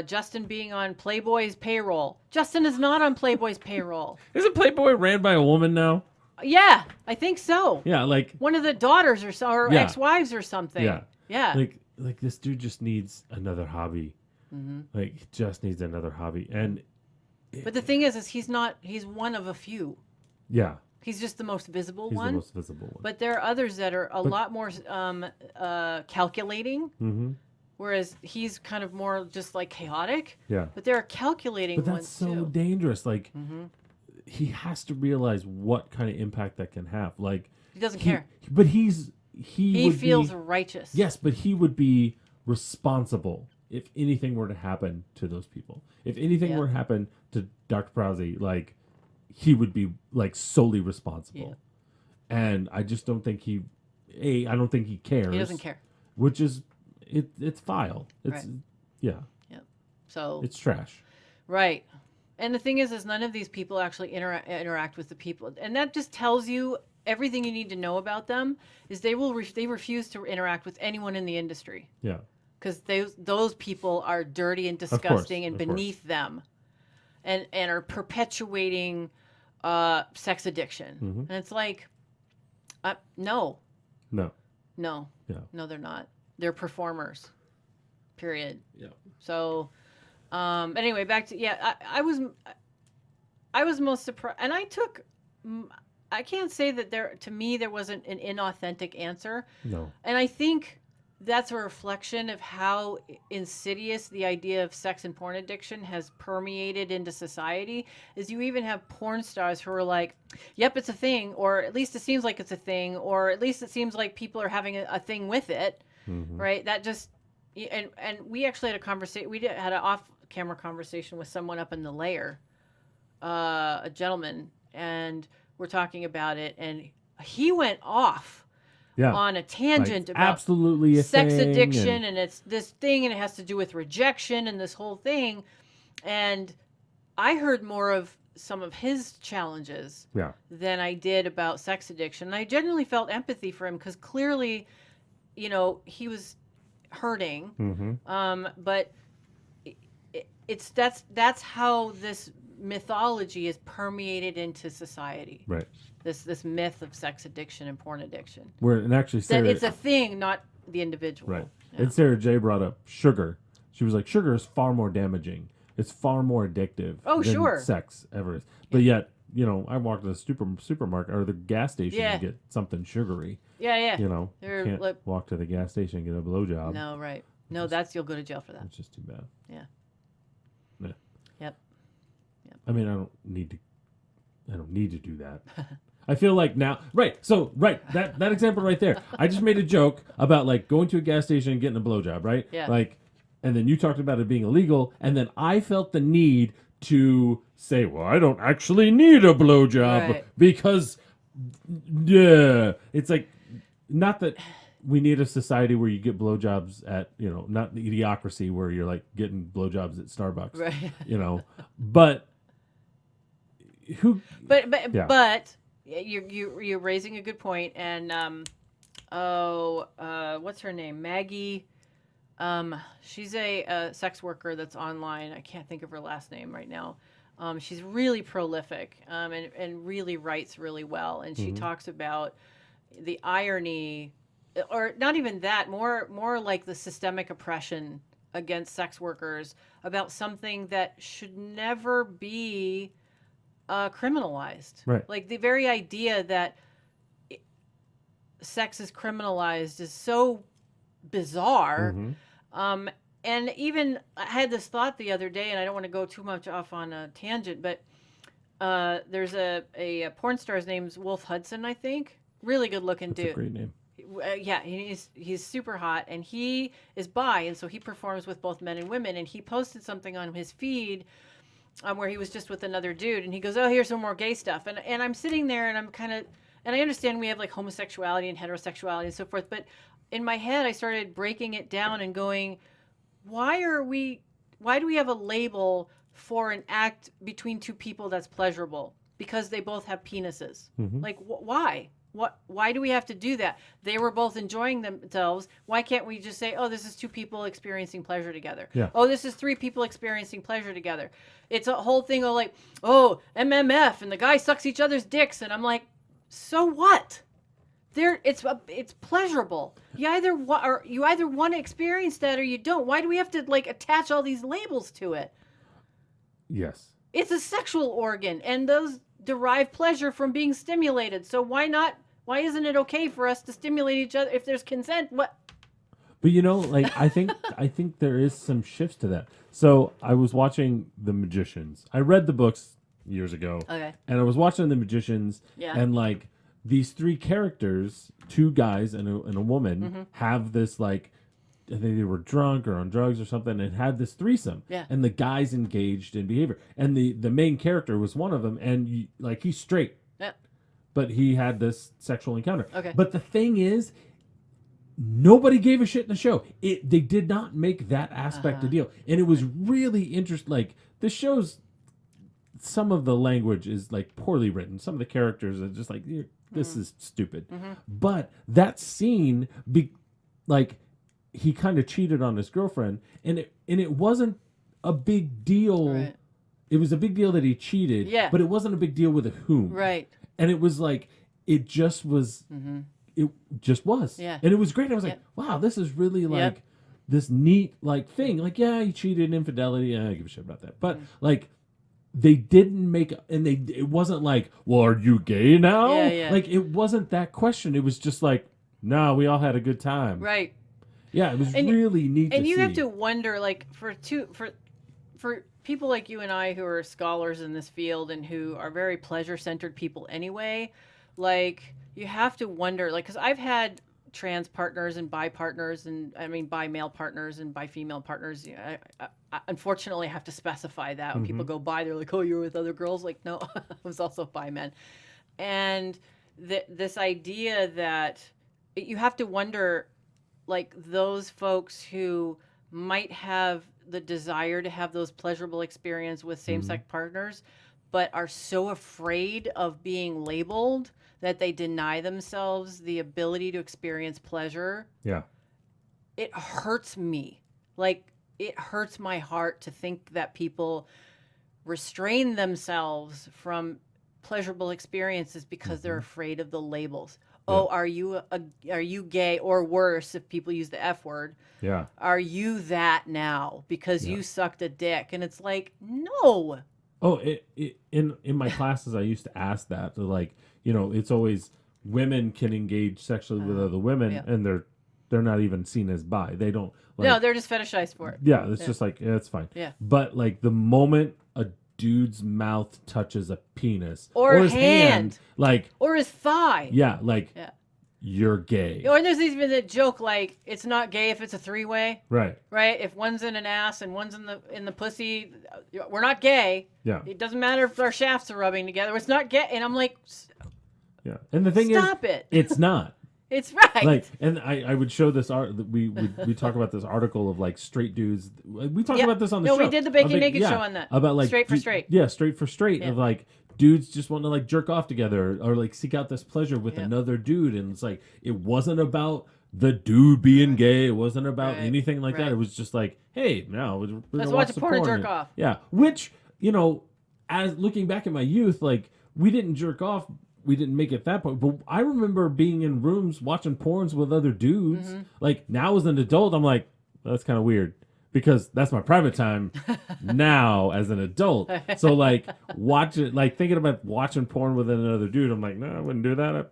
Justin being on Playboy's payroll. Justin is not on Playboy's payroll. Isn't Playboy ran by a woman now? Yeah, I think so. Yeah, like one of the daughters or ex-wives or something. Yeah. Like this dude just needs another hobby. Like he just needs another hobby. And but the thing is he's one of a few. Yeah. He's just the most visible He's one. the most visible one. But there are others that are a lot more calculating. Whereas he's kind of more just like chaotic. Yeah. But there are calculating ones ones too. But that's so dangerous. Like he has to realize what kind of impact that can have. Like he doesn't care. But he feels righteous. Yes, but he would be responsible if anything were to happen to those people. If anything were to happen to Dr. Prowse, like he would be like solely responsible. Yeah. And I just don't think I don't think he cares. He doesn't care. Which is it's vile. It's yeah. So it's trash. Right. And the thing is none of these people actually interact with the people. And that just tells you everything you need to know about them is they refuse to interact with anyone in the industry. Yeah. Because those people are dirty and disgusting and beneath them and are perpetuating sex addiction. And it's like, no. No. No. Yeah. No, they're not. They're performers. Period. Yeah. So... anyway, back to I was most surprised, and I can't say that there wasn't an inauthentic answer. No. And I think that's a reflection of how insidious the idea of sex and porn addiction has permeated into society. Is you even have porn stars who are like, "Yep, it's a thing," or at least it seems like it's a thing, or at least it seems like people are having a thing with it, right? That just and we actually had a conversation. We had an off-camera conversation with someone up in the layer, a gentleman, and we're talking about it, and he went off on a tangent about absolutely sex addiction, and it's this thing, and it has to do with rejection and this whole thing. And I heard more of some of his challenges than I did about sex addiction. And I genuinely felt empathy for him because clearly, he was hurting. But that's how this mythology is permeated into society. Right. This myth of sex addiction and porn addiction. Where and actually Sarah, that it's a thing, not the individual. Right. Yeah. And Sarah J brought up sugar. She was like, sugar is far more damaging. It's far more addictive than sex ever is. But yet, I walked to the supermarket or the gas station to get something sugary. Yeah. Can't walk to the gas station and get a blowjob. No, right. No, you'll go to jail for that. It's just too bad. Yeah. Yeah. Yep. I mean, I don't need to do that. I feel like now, that example right there. I just made a joke about like going to a gas station and getting a blowjob, right? Yeah. Like, and then you talked about it being illegal, and then I felt the need to say, well, I don't actually need a blowjob because, it's like, not that we need a society where you get blowjobs at, not the idiocracy where you're like getting blowjobs at Starbucks, right? But who? But you're raising a good point, and What's her name? Maggie. She's a sex worker that's online. I can't think of her last name right now. She's really prolific, and really writes really well. And she Mm-hmm. talks about the irony, or not even that, more like the systemic oppression against sex workers, about something that should never be criminalized. Right. Like the very idea that sex is criminalized is so bizarre. Mm-hmm. Um, and even I had this thought the other day, and I don't want to go too much off on a tangent, but there's a porn star's name's Wolf Hudson, I think. Really good looking That's dude. a great name. Yeah, he's super hot, and he is bi, and so he performs with both men and women. And he posted something on his feed where he was just with another dude, and he goes, "Oh, here's some more gay stuff." And I'm sitting there, and I'm kind of, and I understand we have like homosexuality and heterosexuality and so forth, but in my head, I started breaking it down and going, why do we have a label for an act between two people that's pleasurable? Because they both have penises. Mm-hmm. Like, why? Why do we have to do that? They were both enjoying themselves. Why can't we just say, oh, this is two people experiencing pleasure together? Yeah. Oh, this is three people experiencing pleasure together. It's a whole thing of like, oh, MMF, and the guy sucks each other's dicks. And I'm like, so what? It's pleasurable. You either want to experience that or you don't. Why do we have to like attach all these labels to it? Yes. It's a sexual organ, and those derive pleasure from being stimulated. So why not? Why isn't it okay for us to stimulate each other if there's consent? What? But like I think there is some shifts to that. So I was watching The Magicians. I read the books years ago. Okay. And I was watching The Magicians. Yeah. And like these three characters, two guys and a woman, Mm-hmm. have this like, I think they were drunk or on drugs or something, and had this threesome. Yeah. And the guys engaged in behavior, and the main character was one of them, and he's straight. Yeah. But he had this sexual encounter. Okay. But the thing is, nobody gave a shit in the show. They did not make that aspect a deal, and it was really interesting. Like the show's, some of the language is like poorly written. Some of the characters are just like, this is stupid. Mm-hmm. But that scene, like he kind of cheated on his girlfriend, and it wasn't a big deal. Right. It was a big deal that he cheated. Yeah. But it wasn't a big deal with a whom. Right. And it was like, it just was. Mm-hmm. It just was. Yeah. And it was great. I was like, wow, this is really like this neat like thing. Like, yeah, he cheated, infidelity. I don't give a shit about that. But like, they didn't make, and it wasn't like, well, are you gay now? Yeah, yeah. Like, it wasn't that question. It was just like, no, we all had a good time. Right. Yeah, it was really neat. And to you see. have to wonder, like, for people like you and I who are scholars in this field and who are very pleasure-centered people anyway, like, you have to wonder, like, because I've had trans partners and bi partners, and I mean bi male partners and bi female partners. You know, I unfortunately have to specify that when people go bi, they're like, "Oh, you're with other girls." Like, no, I was also bi men, and this idea that you have to wonder, like those folks who might have the desire to have those pleasurable experiences with same-sex partners, but are so afraid of being labeled that they deny themselves the ability to experience pleasure. Yeah. It hurts me. Like, it hurts my heart to think that people restrain themselves from pleasurable experiences because they're afraid of the labels. Yeah. Oh, are you gay, or worse if people use the F word? Yeah. Are you that now because you sucked a dick? And it's like, no. Oh, in my classes, I used to ask that. They're like, it's always women can engage sexually with other women, and they're not even seen as bi. They don't. Like, No, they're just fetishized for it. yeah, it's just like, it's fine. Yeah. But like the moment a dude's mouth touches a penis Or his hand, like, Or his thigh. yeah, like Yeah. you're gay. Or there's even that joke like, it's not gay if it's a three-way, Right. right? If one's in an ass and one's in the pussy, we're not gay. Yeah. It doesn't matter if our shafts are rubbing together. It's not gay. And I'm like, Yeah. And the thing stop is, it. it's not. It's right. Like, and I would show this art. We talk about this article of like straight dudes. We talked about this on the show. No, we did the Bacon Of, Naked show on that. About like Straight for straight. Yeah, straight for straight. Yeah. Of like dudes just want to like jerk off together or like seek out this pleasure with another dude, and it's like it wasn't about the dude being gay. It wasn't about anything like that. It was just like, hey, now we're let's gonna watch some porn and jerk and, off. Yeah, which as looking back at my youth, like we didn't jerk off. We didn't make it at that point, but I remember being in rooms watching porns with other dudes. Like now as an adult, I'm like, well, that's kind of weird because that's my private time now as an adult. So like thinking about watching porn with another dude, I'm like, no, I wouldn't do that.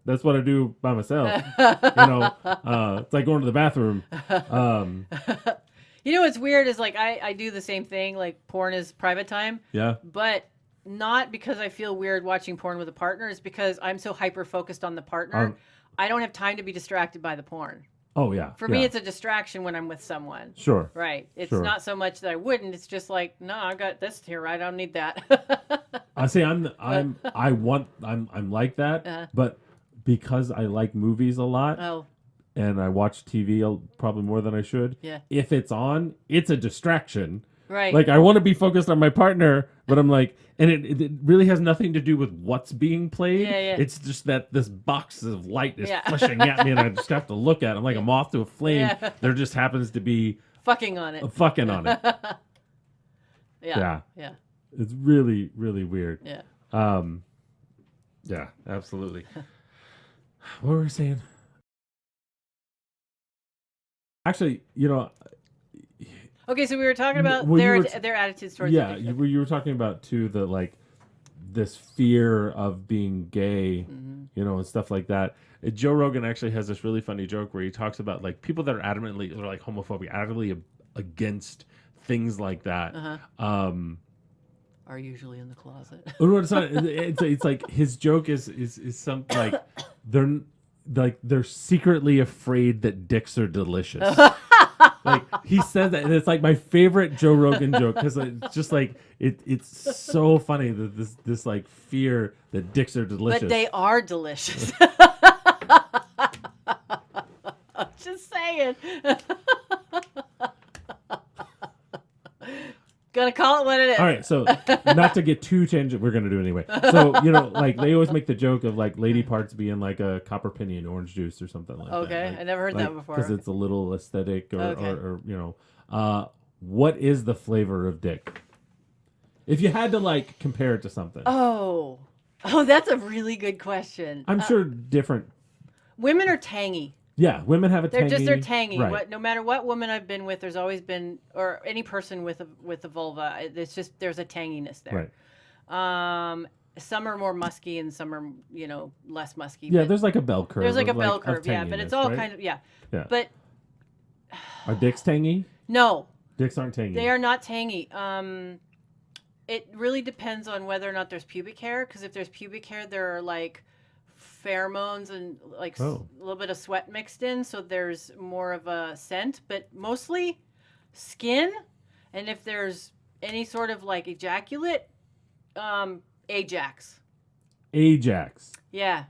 That's what I do by myself. It's like going to the bathroom. What's weird is like I do the same thing. Like porn is private time. Yeah. But not because I feel weird watching porn with a partner. It's because I'm so hyper focused on the partner. I don't have time to be distracted by the porn. Oh yeah. For me, it's a distraction when I'm with someone. Sure. Right. It's not so much that I wouldn't. It's just like, no, I got this here. I don't need that. I say I'm like that, but because I like movies a lot. Oh. And I watch TV probably more than I should. Yeah. If it's on, it's a distraction. Right. Like I want to be focused on my partner, but I'm like, and it really has nothing to do with what's being played. Yeah. It's just that this box of light is flashing at me, and I just have to look at it. I'm like a moth to a flame. Yeah. There just happens to be fucking on it. Fucking on it. Yeah. It's really, really weird. Yeah. Yeah, absolutely. What were we saying? Actually, okay, so we were talking about their attitudes towards addiction. you were talking about too the like this fear of being gay, and stuff like that. Joe Rogan actually has this really funny joke where he talks about like people that are adamantly or like homophobic, adamantly against things like that. Are usually in the closet. It's not. It's like his joke is something like they're secretly afraid that dicks are delicious. Like he says that, and it's like my favorite Joe Rogan joke because it's just like it's so funny that this like fear that dicks are delicious. But they are delicious. Just saying. Gonna call it what it is. All right, so not to get too tangent, we're gonna do it anyway. So like they always make the joke of like lady parts being like a copper penny in orange juice or something like that. Okay, like, I never heard that before. Because it's a little aesthetic or what is the flavor of dick? If you had to like compare it to something. Oh, that's a really good question. I'm sure different. Women are tangy. Yeah, women have a tangy. They're tangy. Right. No matter what woman I've been with, there's always been, or any person with a vulva, it's just there's a tanginess there. Right. Some are more musky and some are less musky. Yeah, there's like a bell curve. There's like a bell curve, yeah, but it's all right? kind of yeah. But are dicks tangy? No, dicks aren't tangy. They are not tangy. It really depends on whether or not there's pubic hair. Because if there's pubic hair, there are like pheromones and like a little bit of sweat mixed in, so there's more of a scent. But mostly skin, and if there's any sort of like ejaculate, Ajax. Ajax. Yeah.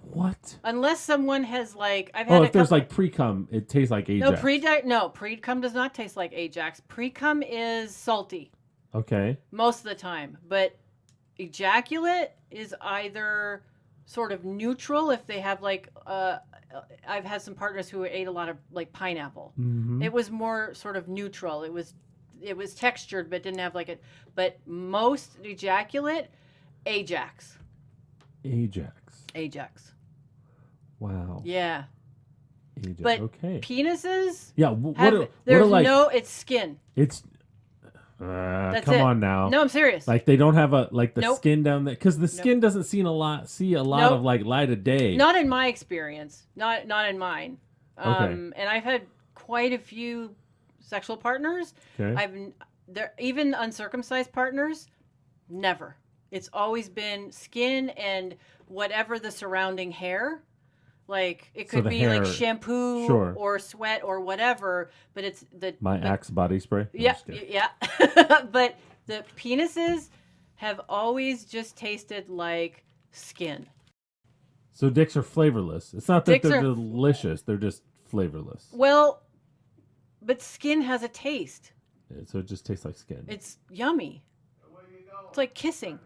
What? Unless someone has like I've had. Oh, if there's like pre-cum, it tastes like Ajax. No, pre-cum does not taste like Ajax. Pre-cum is salty. Okay. Most of the time, but ejaculate is either sort of neutral if they have like I've had some partners who ate a lot of like pineapple. Mm-hmm. It was more sort of neutral. It was textured but didn't have like it. But most ejaculate, Ajax. Ajax. Wow. Yeah. Ajax. But okay. Penises. Yeah. It's skin. It's. Come on now. No, I'm serious. Like they don't have the skin down there because the skin doesn't see a lot of like light of day. Not in my experience. Not in mine. Okay. And I've had quite a few sexual partners. Okay. They're even uncircumcised partners. Never. It's always been skin and whatever the surrounding hair. Like it could be like shampoo or sweat or whatever, but it's Axe body spray. Yeah. But the penises have always just tasted like skin. So dicks are flavorless. It's not that they're delicious; they're just flavorless. Well, but skin has a taste. Yeah, so it just tastes like skin. It's yummy. It's like kissing.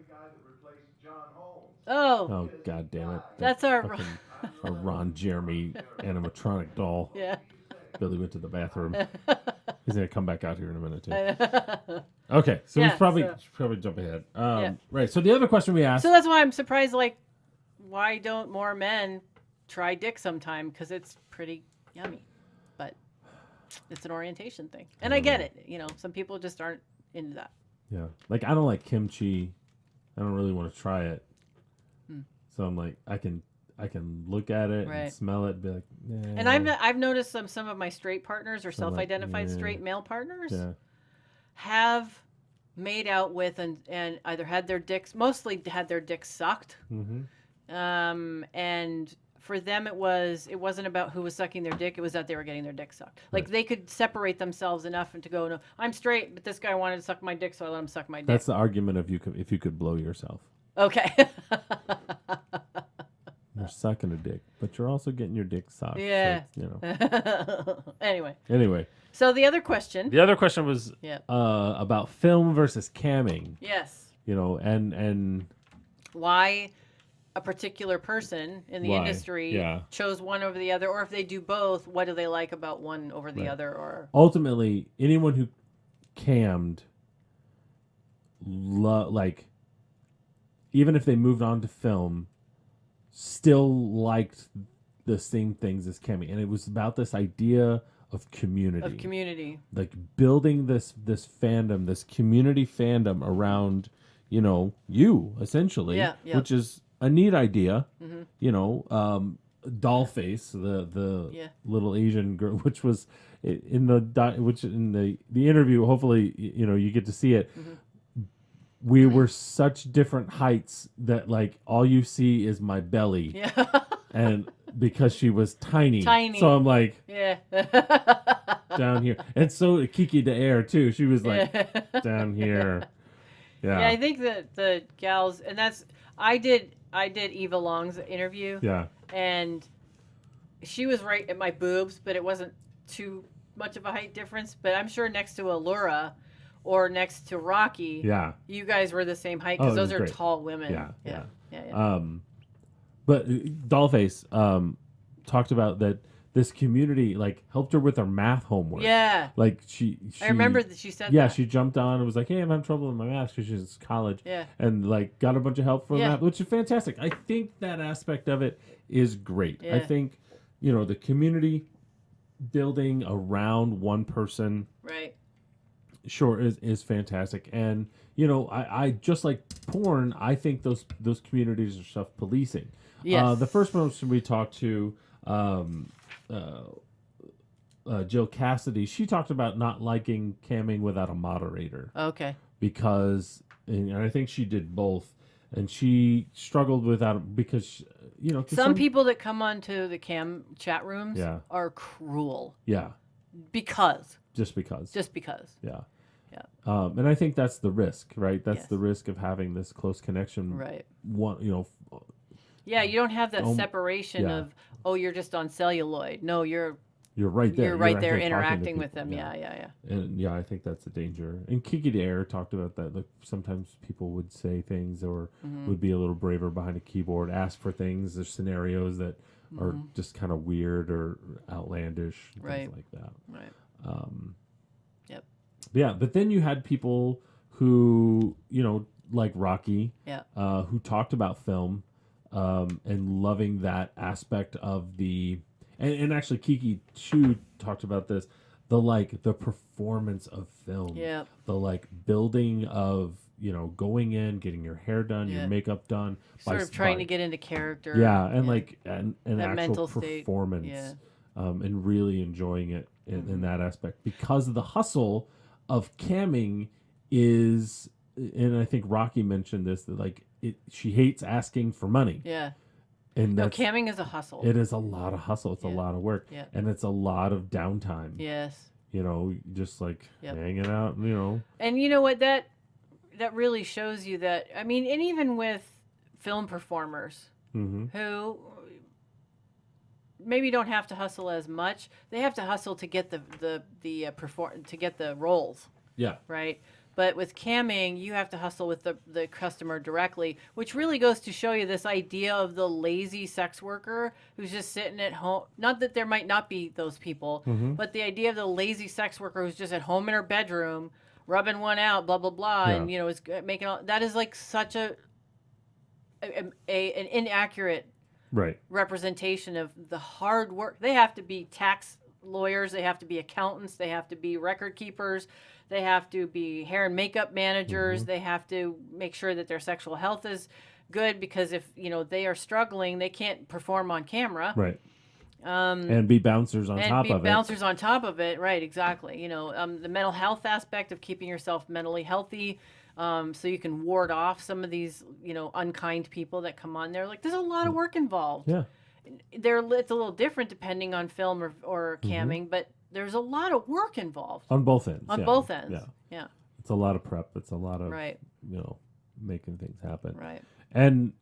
Oh, Oh, god damn it. that's our. Fucking a Ron Jeremy animatronic doll. Yeah. Billy went to the bathroom. He's going to come back out here in a minute, too. Okay, so we Yeah, should probably jump ahead. Yeah. Right, so the other question we asked. So that's why I'm surprised. Like, why don't more men try dick sometime? Because it's pretty yummy, but it's an orientation thing, and I get it. You know, some people just aren't into that. Yeah, like I don't like kimchi. I don't really want to try it. So I'm like, I can look at it Right. and smell it and be like, nah. And I've noticed some of my straight partners or self-identified straight male partners have made out with and either had their dicks, mostly had their dicks sucked. And for them it wasn't about who was sucking their dick, it was that they were getting their dick sucked. Like they could separate themselves enough and to go, no, I'm straight, but this guy wanted to suck my dick, so I let him suck my dick. That's the argument of if you could blow yourself. Okay. You're sucking a dick, but you're also getting your dick sucked. Yeah. So, you know. Anyway. So the other question. The other question was about film versus camming. Yes. You know, and why a particular person in the industry chose one over the other, or if they do both, what do they like about one over the other? Or ultimately, anyone who cammed, like, even if they moved on to film, still liked the same things as camming, and it was about this idea of community, like building this fandom, this community fandom around, you know, you essentially, which is a neat idea. You know, Dollface, the little Asian girl, which was in the interview. Hopefully, you know, you get to see it. We were such different heights that like all you see is my belly, and because she was tiny, so I'm like, down here, and so Kiki the Air too. She was like down here. Yeah, I think that the gals, and that's I did Eva Long's interview. Yeah, and she was right at my boobs, but it wasn't too much of a height difference. But I'm sure next to Allura or next to Rocky, you guys were the same height because those are great. Tall women. Yeah. But Dollface talked about that this community like helped her with her math homework. Yeah, like she I remember that she said that. Yeah, she jumped on and was like, "Hey, I'm having trouble with my math," because she's in college. Yeah, and like got a bunch of help for math, which is fantastic. I think that aspect of it is great. I think, you know, the community building around one person, right? Sure, is fantastic. And you know, I just like porn, I think those communities are self-policing. Yes. The first person we talked to, Jill Cassidy, she talked about not liking camming without a moderator. Okay. Because, and I think she did both, and she struggled without, because, you know, some people that come onto the cam chat rooms are cruel. Yeah. Just because. Yeah. And I think that's the risk, right? That's the risk of having this close connection. Right. One, you know. Yeah, you don't have that separation of, oh, you're just on celluloid. No, you're right there. You're right there interacting with them. Yeah. And yeah, I think that's the danger. And Kiki Dare talked about that. Like sometimes people would say things or would be a little braver behind a keyboard, ask for things. There's scenarios that are just kind of weird or outlandish, things like that. Right. Yep. Yeah, but then you had people who, you know, like Rocky, who talked about film and loving that aspect of the, and actually Kiki Chu talked about this, the performance of film, the like building of, you know, going in, getting your hair done, your makeup done, sort of trying to get into character, and like an actual performance, and really enjoying it in that aspect, because the hustle of camming is, and I think Rocky mentioned this, that like she hates asking for money. Yeah. And camming is a hustle. It is a lot of hustle. It's a lot of work. Yeah. And it's a lot of downtime. Yes. You know, just like hanging out, you know. And you know what, that really shows you that, I mean, and even with film performers who maybe don't have to hustle as much, they have to hustle to get to get the roles. Yeah. Right? But with camming, you have to hustle with the customer directly, which really goes to show you this idea of the lazy sex worker who's just sitting at home. Not that there might not be those people, Mm-hmm. but the idea of the lazy sex worker who's just at home in her bedroom, rubbing one out, blah, blah, blah, Yeah. and, is making all that is like such an inaccurate Right. representation of the hard work. They have to be tax lawyers, they have to be accountants, they have to be record keepers, they have to be hair and makeup managers, Mm-hmm. they have to make sure that their sexual health is good because if, they are struggling, they can't perform on camera. Right. And be bouncers on And top be of bouncers on top of it, right? Exactly. The mental health aspect of keeping yourself mentally healthy, so you can ward off some of these, unkind people that come on there. Like, there's a lot of work involved. it. Yeah. It's a little different depending on film or Mm-hmm. camming, but there's a lot of work involved On both ends. on yeah. both ends. Yeah. Yeah. It's a lot of prep. It's a lot of Right. making things happen. Right. And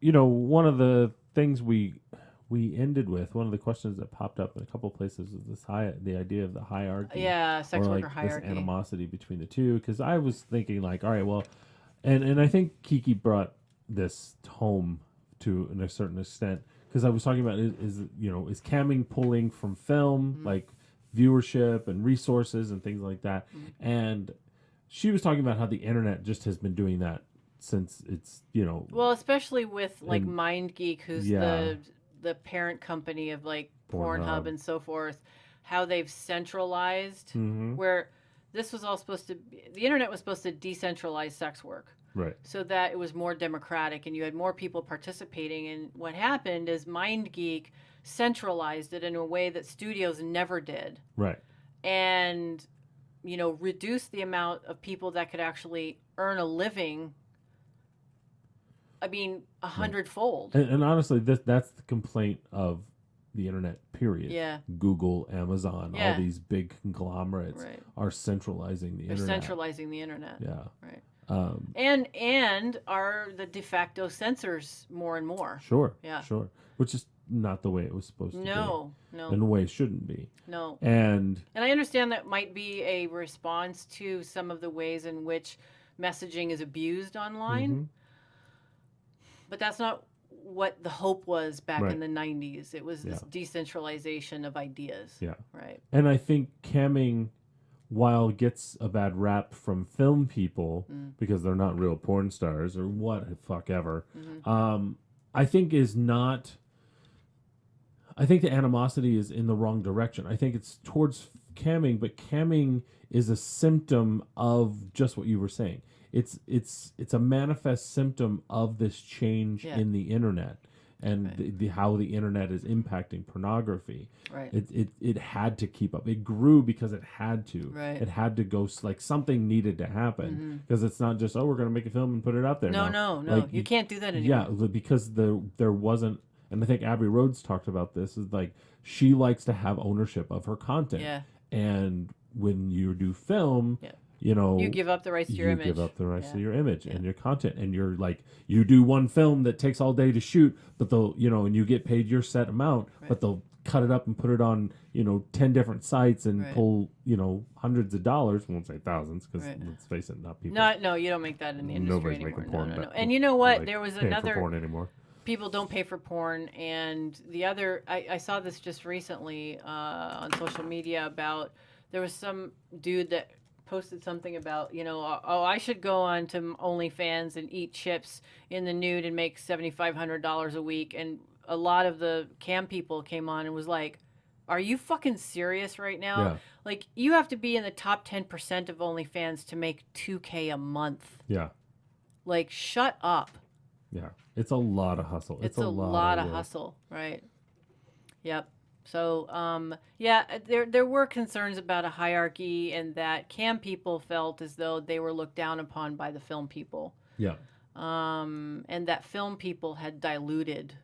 one of the things we ended with, one of the questions that popped up in a couple of places was the idea of the hierarchy. Yeah. Sex or worker like hierarchy. this animosity between the two. Because I was thinking like, all right, well, and I think Kiki brought this home to a certain extent because I was talking about is camming pulling from film like viewership and resources and things like that, and she was talking about how the internet just has been doing that since it's Well, especially with like And- MindGeek, who's Yeah. the parent company of like Pornhub. Pornhub and so forth, how they've centralized Mhm. where this was all supposed to be, the internet was supposed to decentralize sex work Right. so that it was more democratic and you had more people participating. And what happened is MindGeek centralized it in a way that studios never did, Right. and reduced the amount of people that could actually earn a living. I mean, 100-fold. And honestly, that's the complaint of the internet. Period. Yeah. Google, Amazon, Yeah. all these big conglomerates Right. are centralizing the They're internet. centralizing the internet. Yeah. Right. Um, Are the de facto censors more and more. Sure. Yeah. Sure. Which is not the way it was supposed to be. No. In a way it shouldn't be. No. And And I understand that might be a response to some of the ways in which messaging is abused online. Mhm. But that's not what the hope was back Right. in the 90s. It was this Yeah. decentralization of ideas. Yeah. Right. And I think camming, while it gets a bad rap from film people because they're not real porn stars or what the fuck ever, I think is not. I think the animosity is in the wrong direction. I think it's towards camming, but camming is a symptom of just what you were saying. It's a manifest symptom of this change Yeah. in the internet and Right. the how the internet is impacting pornography. Right. It had to keep up. It grew because it had to. Right. It had to go like something needed to happen because it's not just we're going to make a film and put it out there. No, now. no. Like, You can't do that anymore. yeah, because there wasn't, and I think Abby Rhodes talked about this. Is like she likes to have ownership of her content. Yeah. And when you do film, Yeah. you give up the rights to your image. give up the rights to Yeah. your image and your content, and you're like you do one film that takes all day to shoot, but they'll and you get paid your set amount, but they'll cut it up and put it on 10 different sites and Right. pull hundreds of dollars. I won't say thousands because Right. let's face it, not people. No, you don't make that in the industry Nobody's anymore. making No, porn. no, no. but- And you know what? like, There was paying for another. porn anymore. People don't pay for porn, and the other. I saw this just recently on social media about there was some dude that posted something about I should go on to OnlyFans and eat chips in the nude and make $7,500 a week, and a lot of the cam people came on and was like, are you fucking serious right now? Yeah. Like, you have to be in the top 10% of OnlyFans to make $2K a month. Yeah. Like, shut up. Yeah. It's a lot of hustle. It's a lot of work. hustle, right? Yep. So, there were concerns about a hierarchy and that cam people felt as though they were looked down upon by the film people. Yeah. And that film people had diluted,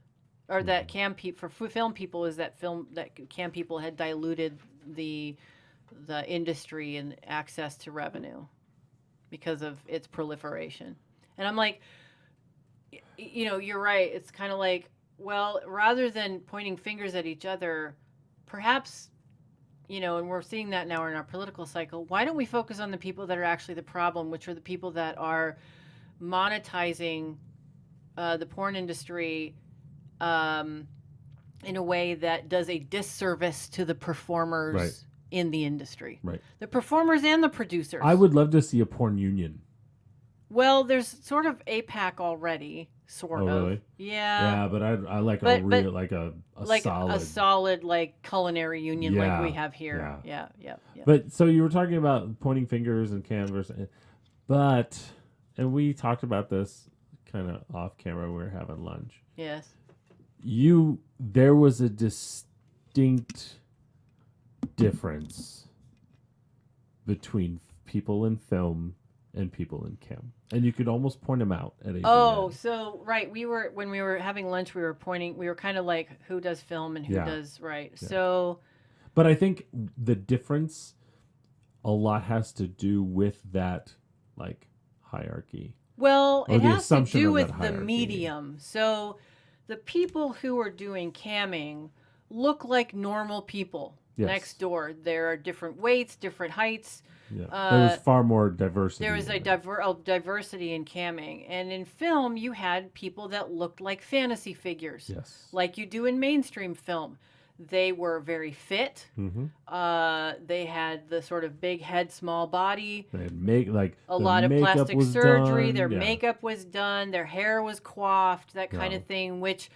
or that for film people is that cam people had diluted the industry and access to revenue because of its proliferation. And I'm like, you're right. It's kind of like, well, rather than pointing fingers at each other, perhaps, and we're seeing that now in our political cycle. Why don't we focus on the people that are actually the problem, which are the people that are monetizing the porn industry in a way that does a disservice to the performers Right. in the industry. Right. The performers and the producers. I would love to see a porn union. Well, there's sort of APAC already, sort Oh, of. really? Yeah. Yeah, but I like But- a real, but- like a Like solid. a solid, like, culinary union like Yeah, we have here. yeah. Yeah. But so you were talking about pointing fingers and canvas, and we talked about this kind of off camera when we were having lunch. Yes. There was a distinct difference between people in film and people in cam, and you could almost point them out at Oh, so right, when we were having lunch, we were kind of like, who does film and who Yeah. does, right? Yeah. So But I think the difference a lot has to do with that, like, hierarchy. well, Or it the has to assumption do of with that the hierarchy. medium. So the people who are doing camming look like normal people Yes. next door. There are different weights, different heights. Yeah, there was far more diversity. There was in a it. diversity in camming. And in film, you had people that looked like fantasy figures, Yes. like you do in mainstream film. They were very fit. Mm-hmm. They had the sort of big head, small body. They had A lot of makeup plastic was surgery. done, Their yeah. makeup was done. Their hair was coiffed. That kind Yeah. of thing. Which,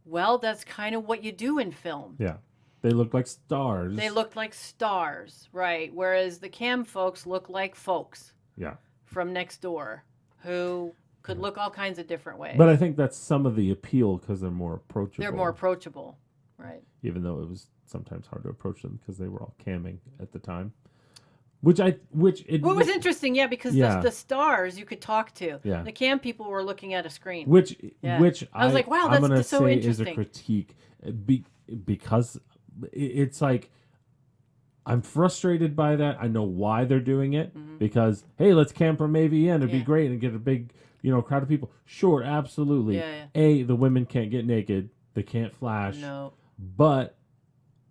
well, that's kind of what you do in film. Yeah, they looked like stars. They looked like stars, right? Whereas the cam folks look like folks Yeah, from next door who could look all kinds of different ways. but I think that's some of the appeal because they're more approachable. They're more approachable, right? even though it was sometimes hard to approach them because they were all camming at the time. What was interesting, yeah, because Yeah. the stars you could talk to. Yeah. The cam people were looking at a screen. Yeah. which I was like, wow, I'm that's gonna so say interesting. is a critique because it's like I'm frustrated by that. I know why they're doing it because hey, let's cam from AVN. It'd be Yeah. great and get a big crowd of people. Sure, absolutely. Yeah. The women can't get naked. They can't flash. No. But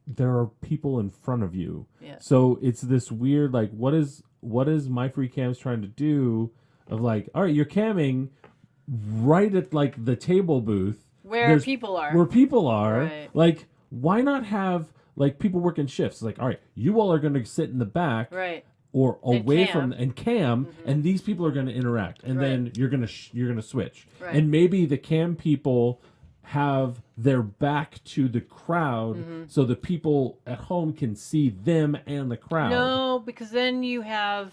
there are people in front of you. Yeah. So it's this weird, like, what is My Free Cam's trying to do of like, all right, you're camming right at like the table booth Where people are. where people are. Right. Like, why not have like people working shifts? Like, all right, you all are going to sit in the back. Right. Or away cam. from and cam, and these people are going to interact, and Right. then you're gonna switch, Right. and maybe the cam people have their back to the crowd, so the people at home can see them and the crowd. No, because then you have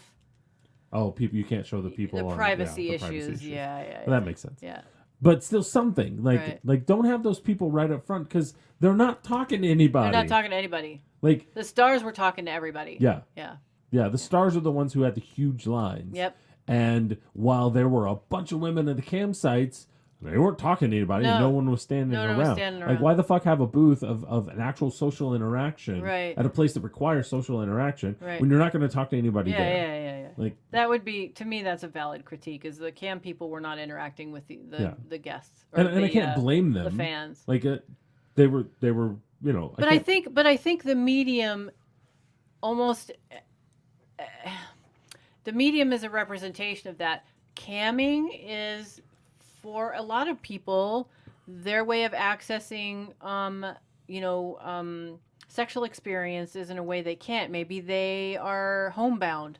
Oh, people! You can't show the people the on- privacy the issues. privacy Yeah. Well, that makes sense. Yeah. But still, something Right. like don't have those people right up front because they're not talking to anybody. They're not talking to anybody. Like, The stars were talking to everybody. yeah. Yeah. The stars are the ones who had the huge lines. Yep. And while there were a bunch of women at the campsites, they weren't talking to anybody. No. No one was standing No one around. was standing Like, around. why the fuck have a booth of an actual social interaction Right. at a place that requires social interaction Right. when you're not going to talk to anybody there? Yeah. Like, That would be, to me, that's a valid critique. Is the cam people were not interacting with Yeah. the guests or and I can't blame them. the fans. Like, they were But I think the medium almost the medium is a representation of that. Camming is, for a lot of people, their way of accessing sexual experiences in a way they can't. Maybe they are homebound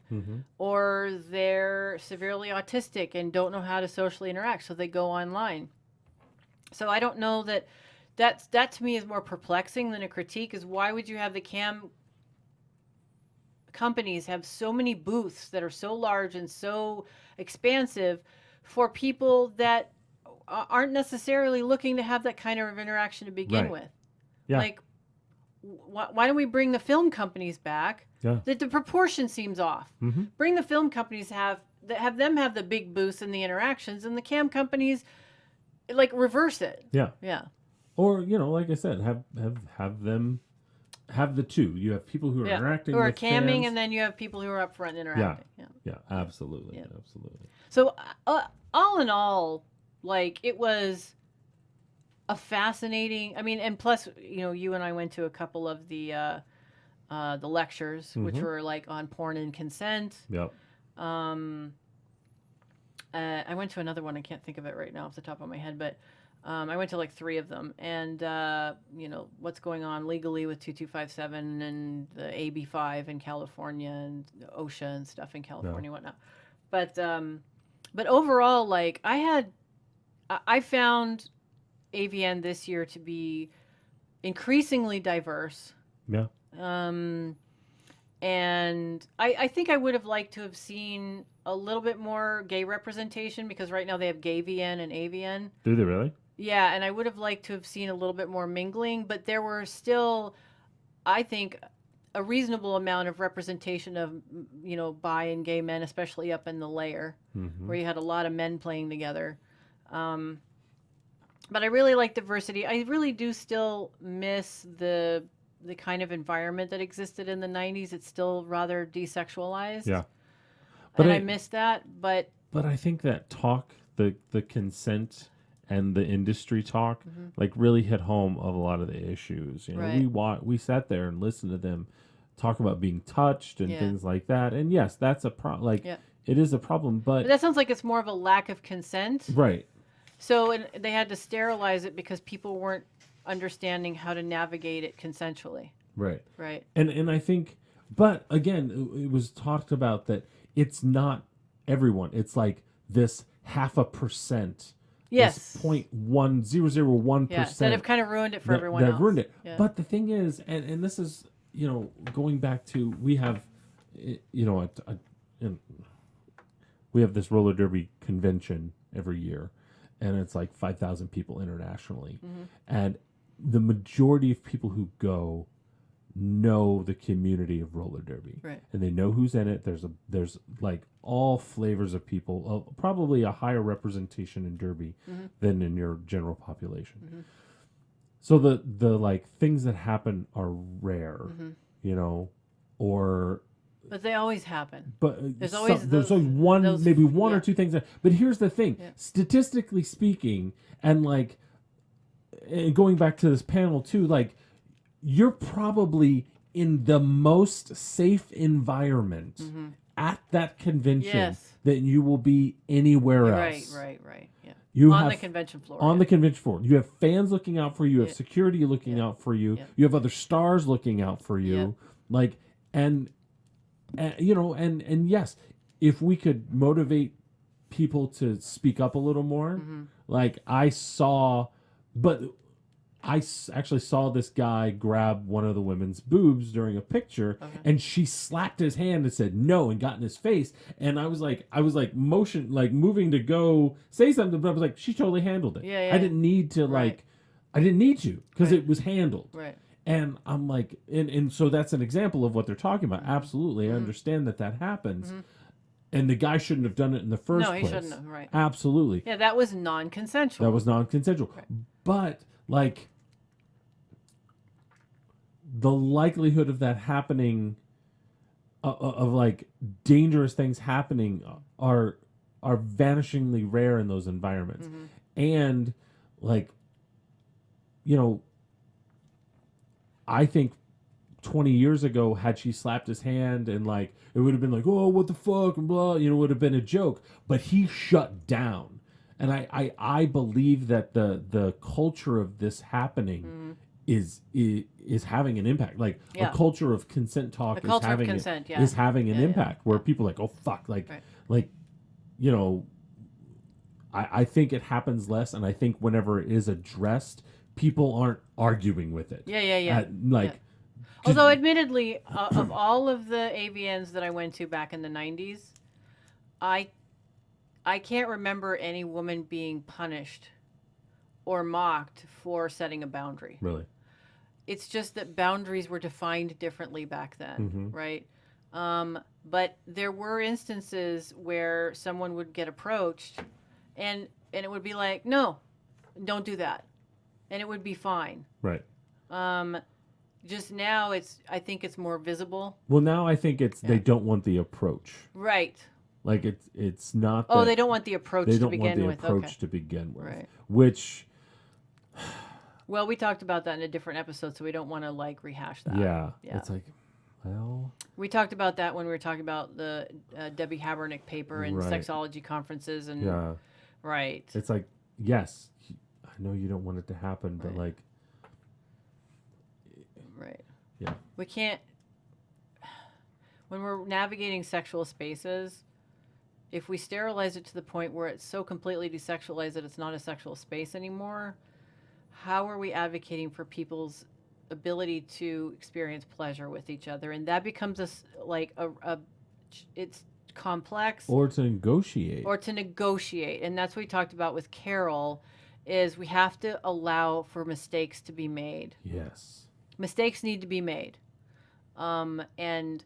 or they're severely autistic and don't know how to socially interact, so they go online. So I don't know that to me is more perplexing than a critique. Is why would you have the cam companies have so many booths that are so large and so expansive for people that aren't necessarily looking to have that kind of interaction to begin Right. with? Yeah. Like, why don't we bring the film companies back? Yeah. The proportion seems off. Bring the film companies have them have the big booths and the interactions, and the cam companies like reverse it. Yeah. Yeah. Or, like I said, have them have the two. You have people who are interacting Who are with camming, fans. and then you have people who are up front interacting. Yeah, absolutely. Yeah. Absolutely. So, all in all, like, it was a fascinating. I mean, and plus, you and I went to a couple of the the lectures, which Mm-hmm. were like on porn and consent. Yep. Um, I went to another one. I can't think of it right now off the top of my head, but I went to like 3 of them. And, what's going on legally with 2257 and the AB5 in California and OSHA and stuff in California and whatnot. But overall, like I found AVN this year to be increasingly diverse. Yeah. Um, and I think I would have liked to have seen a little bit more gay representation because right now they have gay VN and AVN. Do they really? Yeah, and I would have liked to have seen a little bit more mingling, but there were still, I think, a reasonable amount of representation of, bi and gay men, especially up in the layer, Mm-hmm. where you had a lot of men playing together. But I really like diversity. I really do still miss the kind of environment that existed in the 90s. It's still rather desexualized. Yeah. But I miss that, but I think that talk, the consent and the industry talk, like really hit home of a lot of the issues. Right. We sat there and listened to them talk about being touched and Yeah. things like that. And yes, that's a problem. Like Yeah. it is a problem, but that sounds like it's more of a lack of consent. right. So they had to sterilize it because people weren't understanding how to navigate it consensually. Right. Right. And I think, but again, it was talked about that it's not everyone. It's like this 0.5%. Yes. This 0.1001%. Yeah, that have kind of ruined it for everyone that else. ruined it. Yeah. But the thing is, and this is, going back to, we have, we have this roller derby convention every year, and it's like 5,000 people internationally. And the majority of people who go know the community of roller derby, Right. and they know who's in it. There's like all flavors of people, probably a higher representation in derby than in your general population. So the like things that happen are rare, or But they always happen. but There's always there's always one, those- maybe one yeah. or two things. But here's the thing: Yeah. statistically speaking, and like going back to this panel too, like you're probably in the most safe environment at that convention Yes. that you will be anywhere Right. else. Right. Yeah. You on have the convention floor. on yeah. the convention floor. You have fans looking out for you. You have Yeah. security looking Yeah. out for you. Yeah. You have other stars looking out for you. Yeah. Like, and yes, if we could motivate people to speak up a little more, like I saw, but actually saw this guy grab one of the women's boobs during a picture, and she slapped his hand and said no and got in his face, and I was like moving to go say something, but I was like, she totally handled it. Yeah. I didn't need to Right. because Right. it was handled. Right. And I'm like, and so that's an example of what they're talking about. Absolutely, I understand that happens, and the guy shouldn't have done it in the first No, he place. shouldn't have. Right. Absolutely, Yeah, that was non-consensual. that was non-consensual. Right. But like, the likelihood of that happening, of like dangerous things happening, are vanishingly rare in those environments, and like, I think 20 years ago, had she slapped his hand and like it would have been like, oh, what the fuck, and blah, would have been a joke. But he shut down, and I believe that the culture of this happening is having an impact. Like Yeah. a culture of consent talk The culture is of having consent, yeah. is having an Yeah, yeah. impact where people are like, oh fuck, like Right. like I think it happens less, and I think whenever it is addressed, people aren't arguing with it. Yeah. Like, Although, admittedly, of all of the AVNs that I went to back in the 90s, I can't remember any woman being punished or mocked for setting a boundary. really, It's just that boundaries were defined differently back then, Mhm. right? But there were instances where someone would get approached, and it would be like, no, don't do that, and it would be fine. right. Just now, I think it's more visible. Well, now I think it's they Yeah. don't want the approach. Right. Like it's not. Oh, that they don't want the approach they to don't want begin the with. approach Okay. to begin with, Right. which Well, we talked about that in a different episode, so we don't want to like rehash that. yeah, Yeah. it's like Well, We talked about that when we were talking about the Debbie Habernick paper and Right. sexology conferences and yeah. right. It's like, yes, I know you don't want it to happen, but Right. like, Right. yeah. We can't when we're navigating sexual spaces, if we sterilize it to the point where it's so completely desexualized that it's not a sexual space anymore, how are we advocating for people's ability to experience pleasure with each other? And that becomes it's complex Or to negotiate. or to negotiate. And that's what we talked about with Carol is we have to allow for mistakes to be made. Yes. Mistakes need to be made. And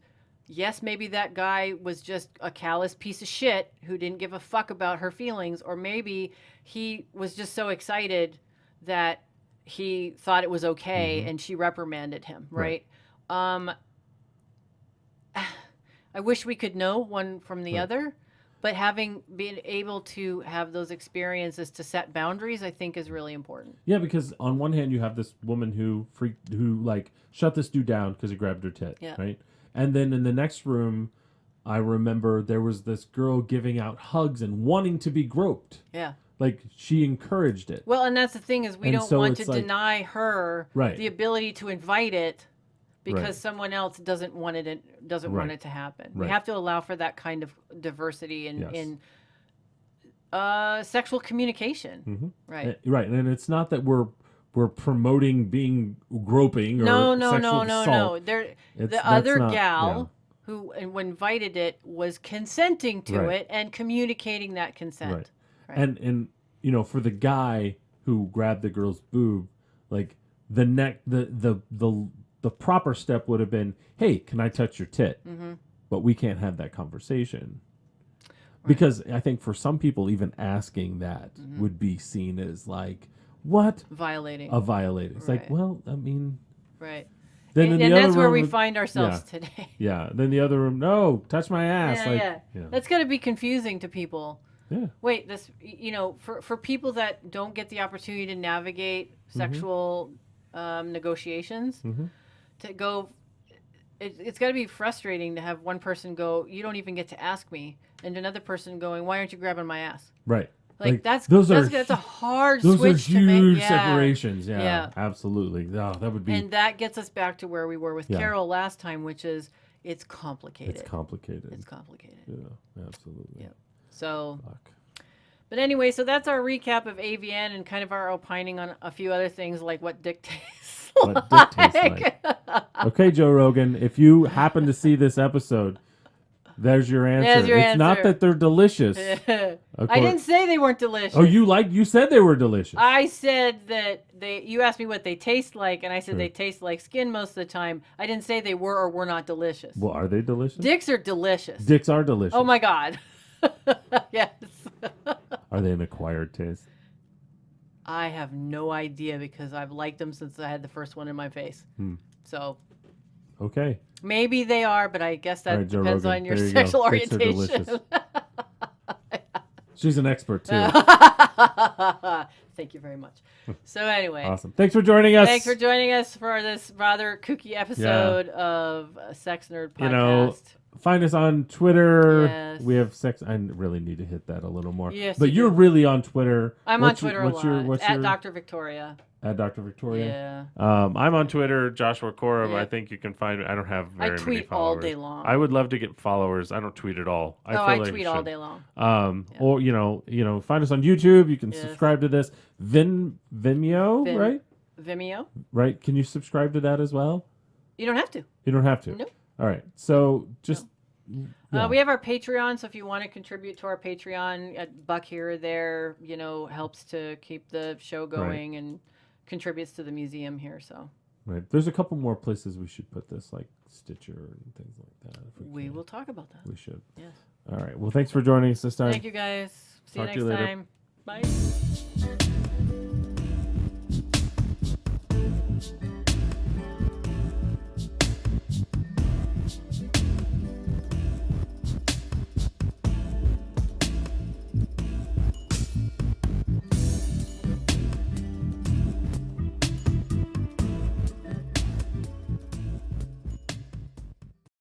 yes, maybe that guy was just a callous piece of shit who didn't give a fuck about her feelings, or maybe he was just so excited that he thought it was okay and she reprimanded him, right? I wish we could know one from the other, but been able to have those experiences to set boundaries, I think is really important. Yeah, because on one hand you have this woman who like shut this dude down because he grabbed her tit, Yeah. right? And then in the next room, I remember there was this girl giving out hugs and wanting to be groped. Yeah. Like she encouraged it. Well, and that's the thing is we And don't so want to it's like- deny her Right. the ability to invite it because Right. someone else doesn't want it Right. to happen. We Right. have to allow for that kind of diversity Yes. in sexual communication. Mm-hmm. Right. Right, and it's not that we're promoting being groping or No. sexual assault. The That's other not- gal who invited it was consenting to Right. it and communicating that consent. Right. Right. And you know, for the guy who grabbed the girl's boob, like the proper step would have been, "Hey, can I touch your tit?" Mm-hmm. But we can't have that conversation. Because I think for some people, even asking that would be seen as like, what? Violating. A violating. It's like, Right. well, I mean... Right. Then in And the other that's where we room, find ourselves today. Yeah. Then the other room, no, touch my ass. Yeah. That's going to be confusing to people. Yeah. Wait, this, for people that don't get the opportunity to navigate sexual negotiations, to go, it's got to be frustrating to have one person go, you don't even get to ask me, and another person going, why aren't you grabbing my ass? Right. Like that's a hard those switch are to make. huge Yeah. separations. Yeah, Yeah. absolutely. Oh, that would be. And that gets us back to where we were with Carol last time, which is it's complicated. It's complicated. It's complicated. Yeah, absolutely. Yeah. So, Fuck. but anyway, so that's our recap of AVN and kind of our opining on a few other things like what dick tastes What dick tastes like. Okay, Joe Rogan, if you happen to see this episode, there's your answer. There's your It's not answer. that they're delicious. I didn't say they weren't delicious. Oh, you said they were delicious. I said that you asked me what they taste like, and I said Sure. they taste like skin most of the time. I didn't say they were or were not delicious. Well, are they delicious? Dicks are delicious. Dicks are delicious. Oh my God. Yes. Are they an acquired taste? I have no idea because I've liked them since I had the first one in my face. So Okay. maybe they are, but I guess that All right, Joe depends Rogan, on your there you go. sexual Dicks are orientation. delicious. She's an expert too. Thank you very much. So anyway, Awesome. Thanks for joining us. thanks for joining us for this rather kooky episode of Sex Nerd Podcast. You know, find us on Twitter. Yes. We have sex. I really need to hit that a little more. Yes, but you you're do. really on Twitter. I'm on Twitter a lot. What's At your Dr. Victoria. at Dr. Victoria? Yeah. I'm on Twitter, Joshua Korum. Yeah. I think you can find me. I don't have very I many tweet followers. all day long. I would love to get followers. I don't tweet at all. I feel like tweet I all should. day long. Or you know, find us on YouTube. You can Yes. subscribe to this. Vimeo, right? Vimeo. Right? Can you subscribe to that as well? You don't have to. You don't have to. Nope. All right. So just yeah. We have our Patreon, so if you want to contribute to our Patreon, a buck here or there, helps to keep the show going and contributes to the museum here. So right. There's a couple more places we should put this, like Stitcher and things like that. If we can. will talk about that. We should. Yes. All right. Well, thanks for joining us this time. Thank you guys. See Talk you to next you later. time. Bye.